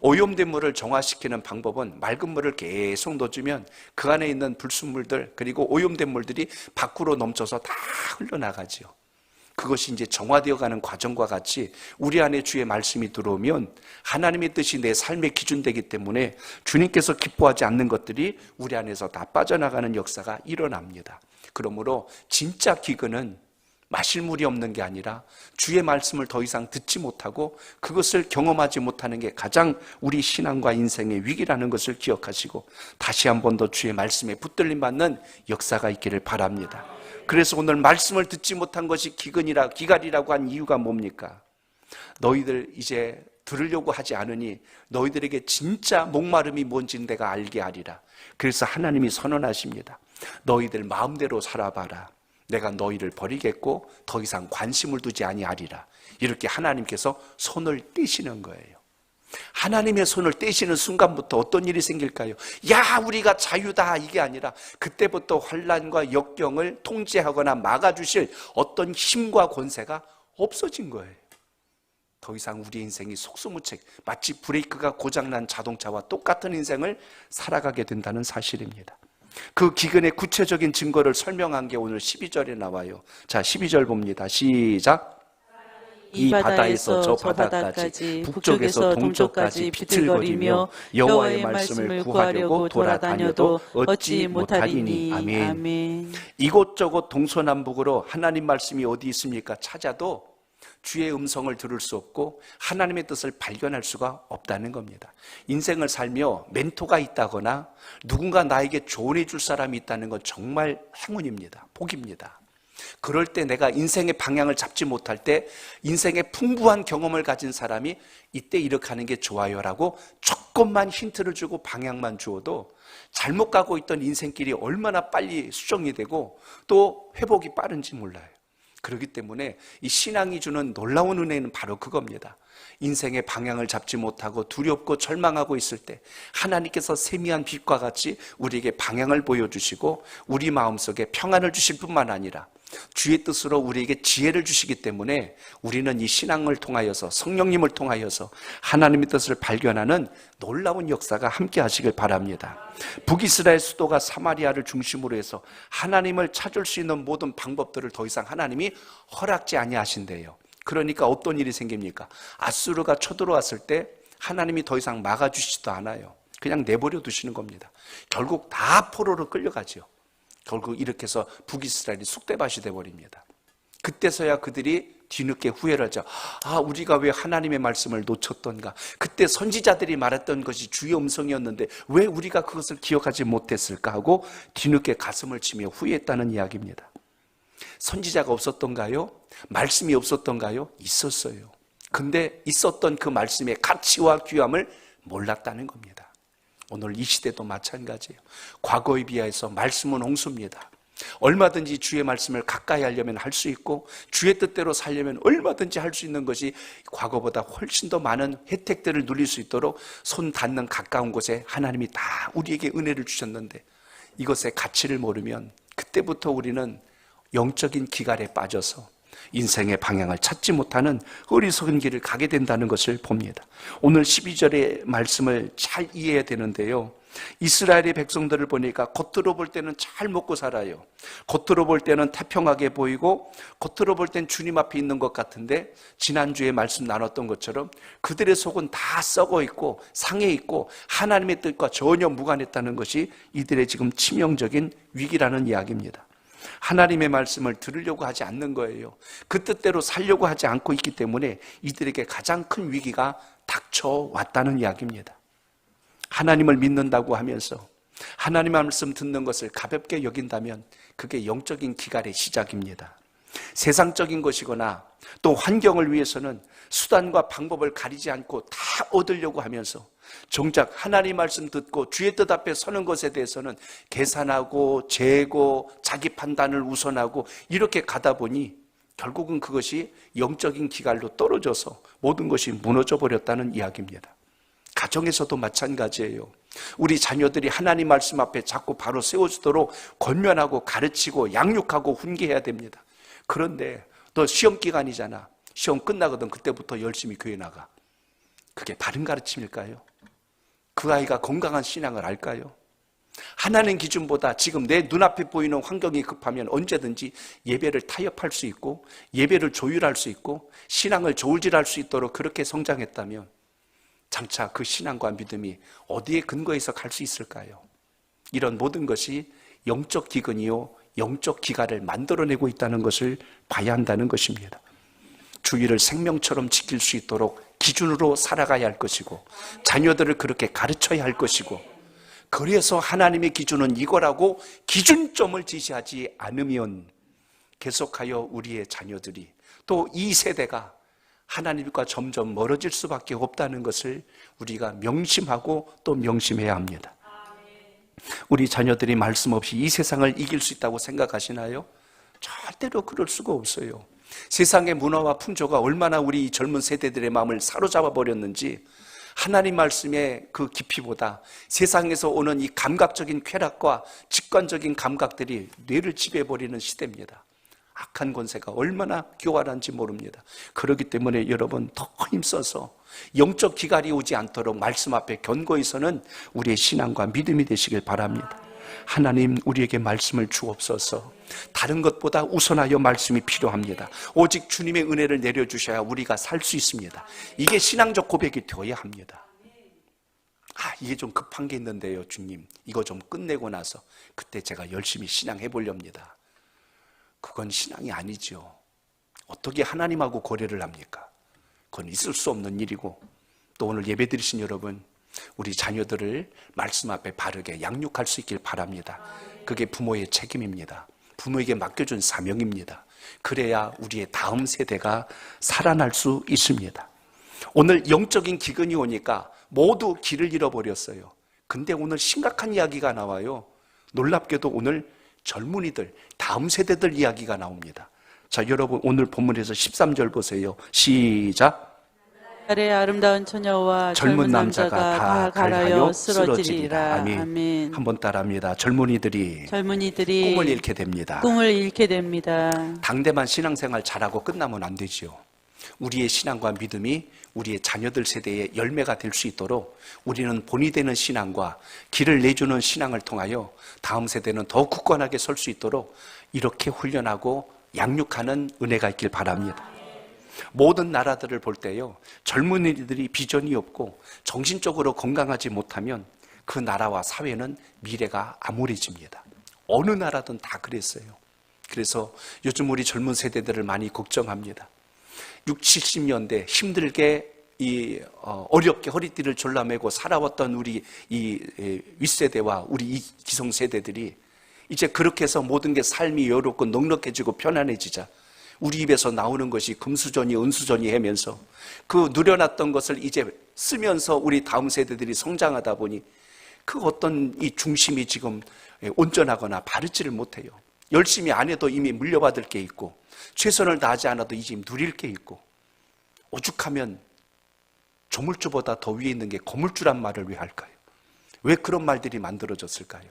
오염된 물을 정화시키는 방법은 맑은 물을 계속 넣어주면 그 안에 있는 불순물들 그리고 오염된 물들이 밖으로 넘쳐서 다 흘러나가지요. 그것이 이제 정화되어 가는 과정과 같이 우리 안에 주의 말씀이 들어오면 하나님의 뜻이 내 삶의 기준 되기 때문에 주님께서 기뻐하지 않는 것들이 우리 안에서 다 빠져나가는 역사가 일어납니다. 그러므로 진짜 기근은 마실 물이 없는 게 아니라 주의 말씀을 더 이상 듣지 못하고 그것을 경험하지 못하는 게 가장 우리 신앙과 인생의 위기라는 것을 기억하시고 다시 한 번 더 주의 말씀에 붙들림 받는 역사가 있기를 바랍니다. 그래서 오늘 말씀을 듣지 못한 것이 기갈이라고 한 이유가 뭡니까? 너희들 이제 들으려고 하지 않으니 너희들에게 진짜 목마름이 뭔지 내가 알게 하리라. 그래서 하나님이 선언하십니다. 너희들 마음대로 살아봐라. 내가 너희를 버리겠고 더 이상 관심을 두지 아니하리라. 이렇게 하나님께서 손을 떼시는 거예요. 하나님의 손을 떼시는 순간부터 어떤 일이 생길까요? 야, 우리가 자유다, 이게 아니라 그때부터 환난과 역경을 통제하거나 막아주실 어떤 힘과 권세가 없어진 거예요. 더 이상 우리 인생이 속수무책, 마치 브레이크가 고장난 자동차와 똑같은 인생을 살아가게 된다는 사실입니다. 그 기근의 구체적인 증거를 설명한 게 오늘 12절에 나와요. 자, 12절 봅니다. 시작. 이 바다에서 저 바다까지, 북쪽에서 동쪽까지 비틀거리며 여호와의 말씀을 구하려고 돌아다녀도 얻지 못하리니. 아멘. 아멘. 이곳저곳 동서남북으로 하나님 말씀이 어디 있습니까? 찾아도 주의 음성을 들을 수 없고 하나님의 뜻을 발견할 수가 없다는 겁니다. 인생을 살며 멘토가 있다거나 누군가 나에게 조언해 줄 사람이 있다는 건 정말 행운입니다. 복입니다. 그럴 때 내가 인생의 방향을 잡지 못할 때 인생의 풍부한 경험을 가진 사람이 이때 이렇게 하는 게 좋아요라고 조금만 힌트를 주고 방향만 주어도 잘못 가고 있던 인생길이 얼마나 빨리 수정이 되고 또 회복이 빠른지 몰라요. 그렇기 때문에 이 신앙이 주는 놀라운 은혜는 바로 그겁니다. 인생의 방향을 잡지 못하고 두렵고 절망하고 있을 때 하나님께서 세미한 빛과 같이 우리에게 방향을 보여주시고 우리 마음속에 평안을 주실 뿐만 아니라 주의 뜻으로 우리에게 지혜를 주시기 때문에 우리는 이 신앙을 통하여서 성령님을 통하여서 하나님의 뜻을 발견하는 놀라운 역사가 함께 하시길 바랍니다. 북이스라엘 수도가 사마리아를 중심으로 해서 하나님을 찾을 수 있는 모든 방법들을 더 이상 하나님이 허락지 아니하신대요. 그러니까 어떤 일이 생깁니까? 아수르가 쳐들어왔을 때 하나님이 더 이상 막아주시지도 않아요. 그냥 내버려 두시는 겁니다. 결국 다 포로로 끌려가죠. 결국 이렇게 해서 북이스라엘이 쑥대밭이 돼버립니다. 그때서야 그들이 뒤늦게 후회를 하죠. 아, 우리가 왜 하나님의 말씀을 놓쳤던가? 그때 선지자들이 말했던 것이 주의 음성이었는데 왜 우리가 그것을 기억하지 못했을까 하고 뒤늦게 가슴을 치며 후회했다는 이야기입니다. 선지자가 없었던가요? 말씀이 없었던가요? 있었어요. 근데 있었던 그 말씀의 가치와 귀함을 몰랐다는 겁니다. 오늘 이 시대도 마찬가지예요. 과거에 비하여서 말씀은 홍수입니다. 얼마든지 주의 말씀을 가까이 하려면 할 수 있고 주의 뜻대로 살려면 얼마든지 할 수 있는 것이 과거보다 훨씬 더 많은 혜택들을 누릴 수 있도록 손 닿는 가까운 곳에 하나님이 다 우리에게 은혜를 주셨는데 이것의 가치를 모르면 그때부터 우리는 영적인 기갈에 빠져서 인생의 방향을 찾지 못하는 어리석은 길을 가게 된다는 것을 봅니다. 오늘 12절의 말씀을 잘 이해해야 되는데요, 이스라엘의 백성들을 보니까 겉으로 볼 때는 잘 먹고 살아요. 겉으로 볼 때는 태평하게 보이고 겉으로 볼 땐 주님 앞에 있는 것 같은데 지난주에 말씀 나눴던 것처럼 그들의 속은 다 썩어 있고 상해 있고 하나님의 뜻과 전혀 무관했다는 것이 이들의 지금 치명적인 위기라는 이야기입니다. 하나님의 말씀을 들으려고 하지 않는 거예요. 그 뜻대로 살려고 하지 않고 있기 때문에 이들에게 가장 큰 위기가 닥쳐왔다는 이야기입니다. 하나님을 믿는다고 하면서 하나님의 말씀 듣는 것을 가볍게 여긴다면 그게 영적인 기갈의 시작입니다. 세상적인 것이거나 또 환경을 위해서는 수단과 방법을 가리지 않고 다 얻으려고 하면서 정작 하나님 말씀 듣고 주의 뜻 앞에 서는 것에 대해서는 계산하고 재고 자기 판단을 우선하고 이렇게 가다 보니 결국은 그것이 영적인 기갈로 떨어져서 모든 것이 무너져 버렸다는 이야기입니다. 가정에서도 마찬가지예요. 우리 자녀들이 하나님 말씀 앞에 자꾸 바로 세워주도록 권면하고 가르치고 양육하고 훈계해야 됩니다. 그런데 너 시험 기간이잖아. 시험 끝나거든. 그때부터 열심히 교회 나가. 그게 바른 가르침일까요? 그 아이가 건강한 신앙을 알까요? 하나님 기준보다 지금 내 눈앞에 보이는 환경이 급하면 언제든지 예배를 타협할 수 있고 예배를 조율할 수 있고 신앙을 저울질할 수 있도록 그렇게 성장했다면 장차 그 신앙과 믿음이 어디에 근거해서 갈 수 있을까요? 이런 모든 것이 영적 기근이요 영적 기갈을 만들어내고 있다는 것을 봐야 한다는 것입니다. 주의를 생명처럼 지킬 수 있도록 기준으로 살아가야 할 것이고 자녀들을 그렇게 가르쳐야 할 것이고 그래서 하나님의 기준은 이거라고 기준점을 지시하지 않으면 계속하여 우리의 자녀들이 또 이 세대가 하나님과 점점 멀어질 수밖에 없다는 것을 우리가 명심하고 또 명심해야 합니다. 우리 자녀들이 말씀 없이 이 세상을 이길 수 있다고 생각하시나요? 절대로 그럴 수가 없어요. 세상의 문화와 풍조가 얼마나 우리 젊은 세대들의 마음을 사로잡아 버렸는지 하나님 말씀의 그 깊이보다 세상에서 오는 이 감각적인 쾌락과 직관적인 감각들이 뇌를 지배해버리는 시대입니다. 악한 권세가 얼마나 교활한지 모릅니다. 그렇기 때문에 여러분 더 힘써서 영적 기갈이 오지 않도록 말씀 앞에 견고히 서는 우리의 신앙과 믿음이 되시길 바랍니다. 하나님 우리에게 말씀을 주옵소서. 다른 것보다 우선하여 말씀이 필요합니다. 오직 주님의 은혜를 내려주셔야 우리가 살 수 있습니다. 이게 신앙적 고백이 되어야 합니다. 이게 좀 급한 게 있는데요 주님, 이거 좀 끝내고 나서 그때 제가 열심히 신앙해 보렵니다. 그건 신앙이 아니죠. 어떻게 하나님하고 거래를 합니까? 그건 있을 수 없는 일이고 또 오늘 예배 드리신 여러분 우리 자녀들을 말씀 앞에 바르게 양육할 수 있길 바랍니다. 그게 부모의 책임입니다. 부모에게 맡겨준 사명입니다. 그래야 우리의 다음 세대가 살아날 수 있습니다. 오늘 영적인 기근이 오니까 모두 길을 잃어버렸어요. 근데 오늘 심각한 이야기가 나와요. 놀랍게도 오늘 젊은이들, 다음 세대들 이야기가 나옵니다. 자, 여러분 오늘 본문에서 13절 보세요. 시작. 아래 아름다운 처녀와 젊은 남자가 다 갈하여 쓰러지리라. 아멘. 한번 따라합니다. 젊은이들이 꿈을 잃게 됩니다. 당대만 신앙생활 잘하고 끝나면 안 되죠. 우리의 신앙과 믿음이 우리의 자녀들 세대의 열매가 될 수 있도록 우리는 본이 되는 신앙과 길을 내주는 신앙을 통하여 다음 세대는 더 굳건하게 설 수 있도록 이렇게 훈련하고 양육하는 은혜가 있길 바랍니다. 모든 나라들을 볼 때요 젊은이들이 비전이 없고 정신적으로 건강하지 못하면 그 나라와 사회는 미래가 암울해집니다. 어느 나라든 다 그랬어요. 그래서 요즘 우리 젊은 세대들을 많이 걱정합니다. 60, 70년대 힘들게 어렵게 허리띠를 졸라매고 살아왔던 우리 이 윗세대와 우리 이 기성세대들이 이제 그렇게 해서 모든 게 삶이 여롭고 넉넉해지고 편안해지자 우리 입에서 나오는 것이 금수저니 은수저니 하면서 그 누려놨던 것을 이제 쓰면서 우리 다음 세대들이 성장하다 보니 그 어떤 이 중심이 지금 온전하거나 바르지를 못해요. 열심히 안 해도 이미 물려받을 게 있고 최선을 다하지 않아도 이제 누릴 게 있고 오죽하면 조물주보다 더 위에 있는 게 거물주란 말을 왜 할까요? 왜 그런 말들이 만들어졌을까요?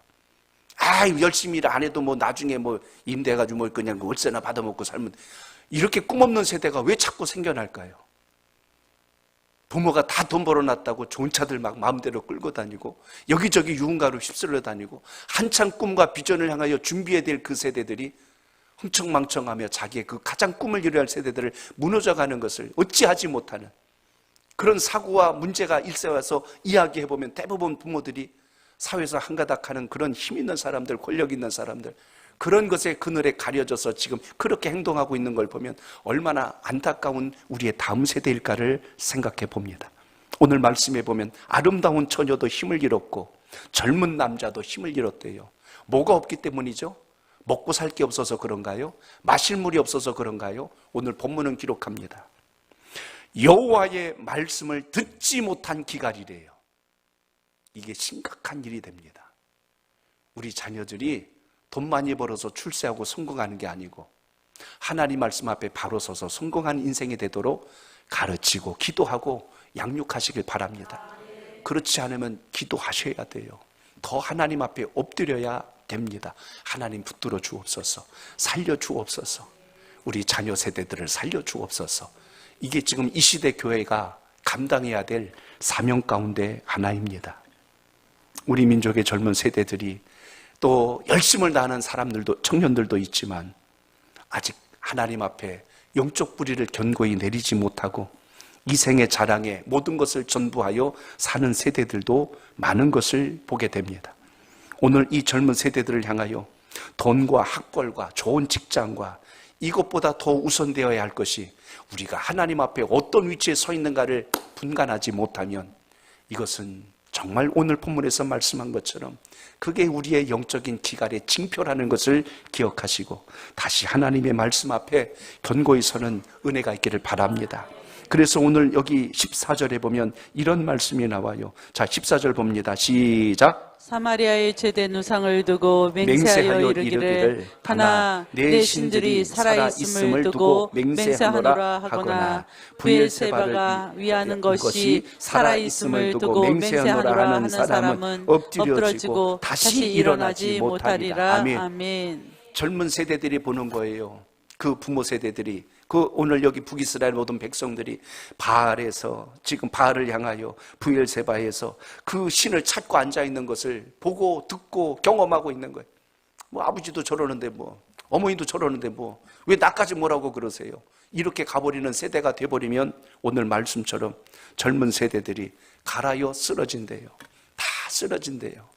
열심히 일 안 해도 뭐 나중에 뭐 임대해가지고 뭐 그냥 월세나 받아먹고 살면 이렇게 꿈없는 세대가 왜 자꾸 생겨날까요? 부모가 다 돈 벌어놨다고 좋은 차들 막 마음대로 끌고 다니고 여기저기 유흥가로 휩쓸려 다니고 한창 꿈과 비전을 향하여 준비해야 될 그 세대들이 흥청망청하며 자기의 그 가장 꿈을 이루어야 할 세대들을 무너져가는 것을 어찌하지 못하는 그런 사고와 문제가 일세와서 이야기해보면 대부분 부모들이 사회에서 한가닥하는 그런 힘 있는 사람들, 권력 있는 사람들 그런 것에 그늘에 가려져서 지금 그렇게 행동하고 있는 걸 보면 얼마나 안타까운 우리의 다음 세대일까를 생각해 봅니다. 오늘 말씀에 보면 아름다운 처녀도 힘을 잃었고 젊은 남자도 힘을 잃었대요. 뭐가 없기 때문이죠? 먹고 살 게 없어서 그런가요? 마실 물이 없어서 그런가요? 오늘 본문은 기록합니다. 여호와의 말씀을 듣지 못한 기갈이래요. 이게 심각한 일이 됩니다. 우리 자녀들이 돈 많이 벌어서 출세하고 성공하는 게 아니고 하나님 말씀 앞에 바로 서서 성공한 인생이 되도록 가르치고 기도하고 양육하시길 바랍니다. 그렇지 않으면 기도하셔야 돼요. 더 하나님 앞에 엎드려야 됩니다. 하나님 붙들어 주옵소서, 살려 주옵소서, 우리 자녀 세대들을 살려 주옵소서. 이게 지금 이 시대 교회가 감당해야 될 사명 가운데 하나입니다. 우리 민족의 젊은 세대들이 또 열심을 다하는 사람들도, 청년들도 있지만 아직 하나님 앞에 영적 뿌리를 견고히 내리지 못하고 이 생의 자랑에 모든 것을 전부하여 사는 세대들도 많은 것을 보게 됩니다. 오늘 이 젊은 세대들을 향하여 돈과 학벌과 좋은 직장과 이것보다 더 우선되어야 할 것이 우리가 하나님 앞에 어떤 위치에 서 있는가를 분간하지 못하면 이것은 정말 오늘 본문에서 말씀한 것처럼 그게 우리의 영적인 기갈의 징표라는 것을 기억하시고 다시 하나님의 말씀 앞에 견고히 서는 은혜가 있기를 바랍니다. 그래서 오늘 여기 14절에 보면 이런 말씀이 나와요. 자, 14절 봅니다. 시작. 사마리아에 제된 우상을 두고 맹세하여 이르기를 하나 내 신들이 살아있음을 두고 맹세하노라 하거나 브엘세바가 위하는 것이 살아있음을 두고 맹세하노라 하는 사람은 엎드려지고 다시 일어나지 못하리라. 아멘. 젊은 세대들이 보는 거예요. 그 부모 세대들이, 그 오늘 여기 북이스라엘 모든 백성들이 바알에서 지금 바알을 향하여 브엘세바에서 그 신을 찾고 앉아있는 것을 보고 듣고 경험하고 있는 거예요. 뭐 아버지도 저러는데 뭐 어머니도 저러는데 뭐 왜 나까지 뭐라고 그러세요? 이렇게 가버리는 세대가 돼버리면 오늘 말씀처럼 젊은 세대들이 갈아여 쓰러진대요. 다 쓰러진대요.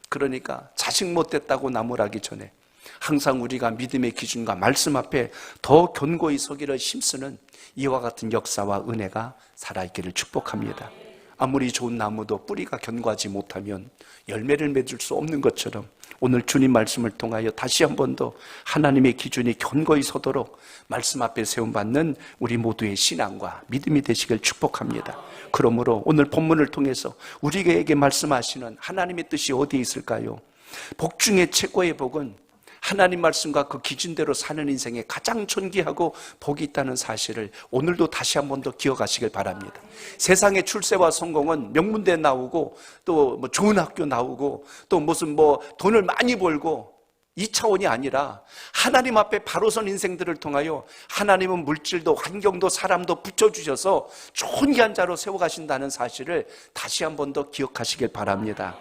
그러니까 자식 못됐다고 나무라기 전에 항상 우리가 믿음의 기준과 말씀 앞에 더 견고히 서기를 힘쓰는 이와 같은 역사와 은혜가 살아있기를 축복합니다. 아무리 좋은 나무도 뿌리가 견고하지 못하면 열매를 맺을 수 없는 것처럼 오늘 주님 말씀을 통하여 다시 한 번 더 하나님의 기준이 견고히 서도록 말씀 앞에 세움받는 우리 모두의 신앙과 믿음이 되시길 축복합니다. 그러므로 오늘 본문을 통해서 우리에게 말씀하시는 하나님의 뜻이 어디에 있을까요? 복 중에 최고의 복은 하나님 말씀과 그 기준대로 사는 인생에 가장 존귀하고 복이 있다는 사실을 오늘도 다시 한 번 더 기억하시길 바랍니다. 세상의 출세와 성공은 명문대 나오고 또 뭐 좋은 학교 나오고 또 무슨 뭐 돈을 많이 벌고 이 차원이 아니라 하나님 앞에 바로 선 인생들을 통하여 하나님은 물질도 환경도 사람도 붙여주셔서 존귀한 자로 세워가신다는 사실을 다시 한 번 더 기억하시길 바랍니다.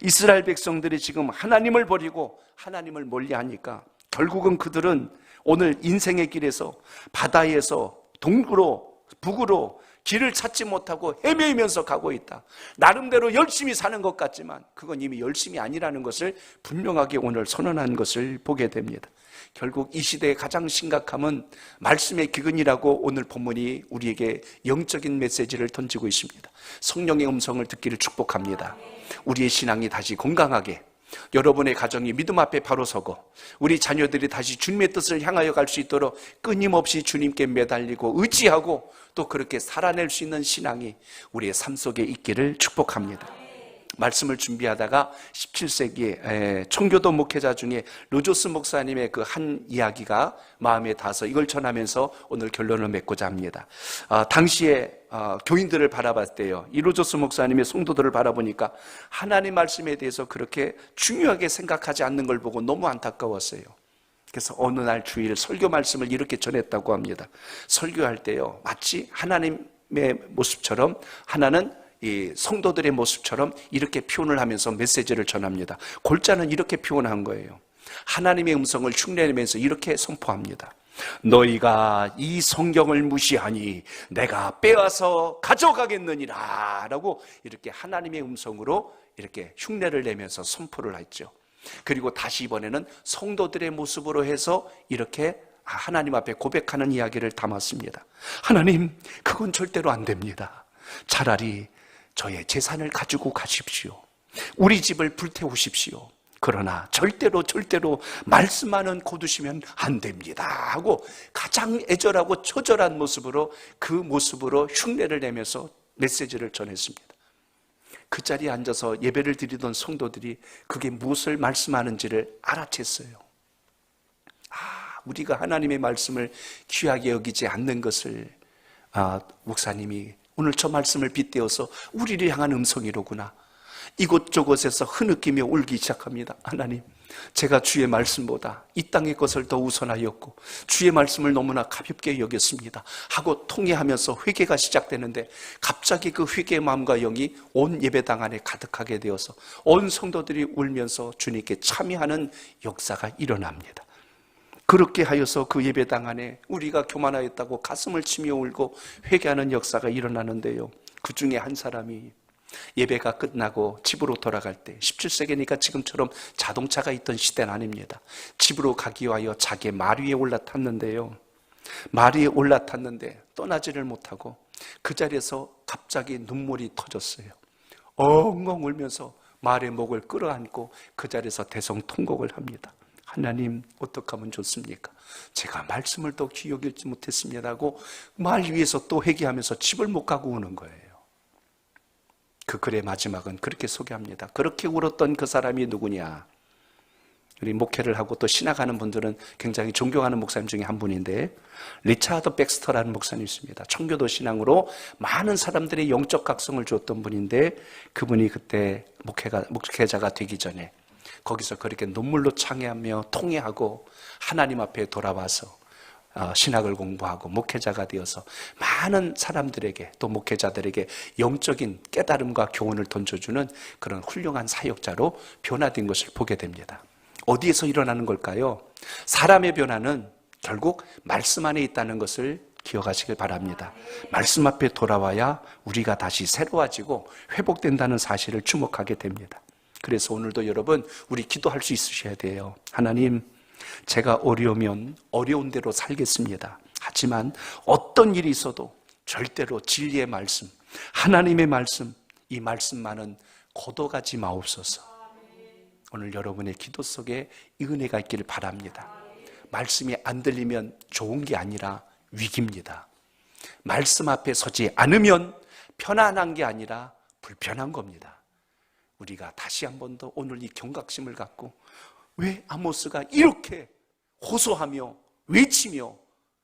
이스라엘 백성들이 지금 하나님을 버리고 하나님을 멀리하니까 결국은 그들은 오늘 인생의 길에서 바다에서 동부로 북으로 길을 찾지 못하고 헤매면서 가고 있다. 나름대로 열심히 사는 것 같지만 그건 이미 열심이 아니라는 것을 분명하게 오늘 선언한 것을 보게 됩니다. 결국 이 시대의 가장 심각함은 말씀의 기근이라고 오늘 본문이 우리에게 영적인 메시지를 던지고 있습니다. 성령의 음성을 듣기를 축복합니다. 우리의 신앙이 다시 건강하게, 여러분의 가정이 믿음 앞에 바로 서고 우리 자녀들이 다시 주님의 뜻을 향하여 갈 수 있도록 끊임없이 주님께 매달리고 의지하고 또 그렇게 살아낼 수 있는 신앙이 우리의 삶 속에 있기를 축복합니다. 말씀을 준비하다가 17세기에 청교도 목회자 중에 루조스 목사님의 그 한 이야기가 마음에 닿아서 이걸 전하면서 오늘 결론을 맺고자 합니다. 당시에 교인들을 바라봤을 때요, 이 루조스 목사님의 성도들을 바라보니까 하나님 말씀에 대해서 그렇게 중요하게 생각하지 않는 걸 보고 너무 안타까웠어요. 그래서 어느 날 주일 설교 말씀을 이렇게 전했다고 합니다. 설교할 때요, 마치 하나님의 모습처럼 하나는 이 성도들의 모습처럼 이렇게 표현을 하면서 메시지를 전합니다. 골자는 이렇게 표현한 거예요. 하나님의 음성을 흉내내면서 이렇게 선포합니다. 너희가 이 성경을 무시하니 내가 빼앗아 가져가겠느니라 라고 이렇게 하나님의 음성으로 이렇게 흉내를 내면서 선포를 했죠. 그리고 다시 이번에는 성도들의 모습으로 해서 이렇게 하나님 앞에 고백하는 이야기를 담았습니다. 하나님, 그건 절대로 안 됩니다. 차라리 저의 재산을 가지고 가십시오. 우리 집을 불태우십시오. 그러나 절대로 말씀만은 거두시면 안 됩니다 하고 가장 애절하고 처절한 모습으로 그 모습으로 흉내를 내면서 메시지를 전했습니다. 그 자리에 앉아서 예배를 드리던 성도들이 그게 무엇을 말씀하는지를 알아챘어요. 우리가 하나님의 말씀을 귀하게 여기지 않는 것을 목사님이 오늘 저 말씀을 빗대어서 우리를 향한 음성이로구나. 이곳저곳에서 흐느끼며 울기 시작합니다. 하나님, 제가 주의 말씀보다 이 땅의 것을 더 우선하였고 주의 말씀을 너무나 가볍게 여겼습니다 하고 통회하면서 회개가 시작되는데 갑자기 그 회개의 마음과 영이 온 예배당 안에 가득하게 되어서 온 성도들이 울면서 주님께 참여하는 역사가 일어납니다. 그렇게 하여서 그 예배당 안에 우리가 교만하였다고 가슴을 치며 울고 회개하는 역사가 일어나는데요, 그 중에 한 사람이 예배가 끝나고 집으로 돌아갈 때 17세기니까 지금처럼 자동차가 있던 시대는 아닙니다. 집으로 가기 위하여 자기의 말 위에 올라탔는데요, 말 위에 올라탔는데 떠나지를 못하고 그 자리에서 갑자기 눈물이 터졌어요. 엉엉 울면서 말의 목을 끌어안고 그 자리에서 대성통곡을 합니다. 하나님, 어떻게 하면 좋습니까? 제가 말씀을 더 귀히 여기지 못했습니다 하고 말 위에서 또 회개하면서 집을 못 가고 우는 거예요. 그 글의 마지막은 그렇게 소개합니다. 그렇게 울었던 그 사람이 누구냐? 우리 목회를 하고 또 신학하는 분들은 굉장히 존경하는 목사님 중에 한 분인데, 리차드 백스터라는 목사님이 있습니다. 청교도 신앙으로 많은 사람들의 영적 각성을 주었던 분인데, 그분이 그때 목회자가 되기 전에 거기서 그렇게 눈물로 창회하며 통회하고 하나님 앞에 돌아와서 신학을 공부하고 목회자가 되어서 많은 사람들에게 또 목회자들에게 영적인 깨달음과 교훈을 던져주는 그런 훌륭한 사역자로 변화된 것을 보게 됩니다. 어디에서 일어나는 걸까요? 사람의 변화는 결국 말씀 안에 있다는 것을 기억하시길 바랍니다. 말씀 앞에 돌아와야 우리가 다시 새로워지고 회복된다는 사실을 주목하게 됩니다. 그래서 오늘도 여러분, 우리 기도할 수 있으셔야 돼요. 하나님, 제가 어려우면 어려운 대로 살겠습니다. 하지만 어떤 일이 있어도 절대로 진리의 말씀, 하나님의 말씀, 이 말씀만은 거둬가지 마옵소서. 오늘 여러분의 기도 속에 이 은혜가 있기를 바랍니다. 말씀이 안 들리면 좋은 게 아니라 위기입니다. 말씀 앞에 서지 않으면 편안한 게 아니라 불편한 겁니다. 우리가 다시 한 번 더 오늘 이 경각심을 갖고, 왜 아모스가 이렇게 호소하며 외치며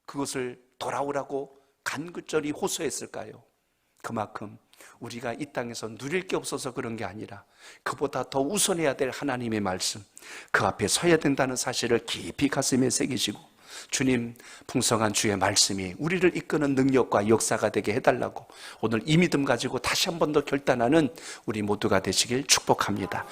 그것을 돌아오라고 간구절히 호소했을까요? 그만큼 우리가 이 땅에서 누릴 게 없어서 그런 게 아니라 그보다 더 우선해야 될 하나님의 말씀, 그 앞에 서야 된다는 사실을 깊이 가슴에 새기시고, 주님, 풍성한 주의 말씀이 우리를 이끄는 능력과 역사가 되게 해달라고 오늘 이 믿음 가지고 다시 한 번 더 결단하는 우리 모두가 되시길 축복합니다.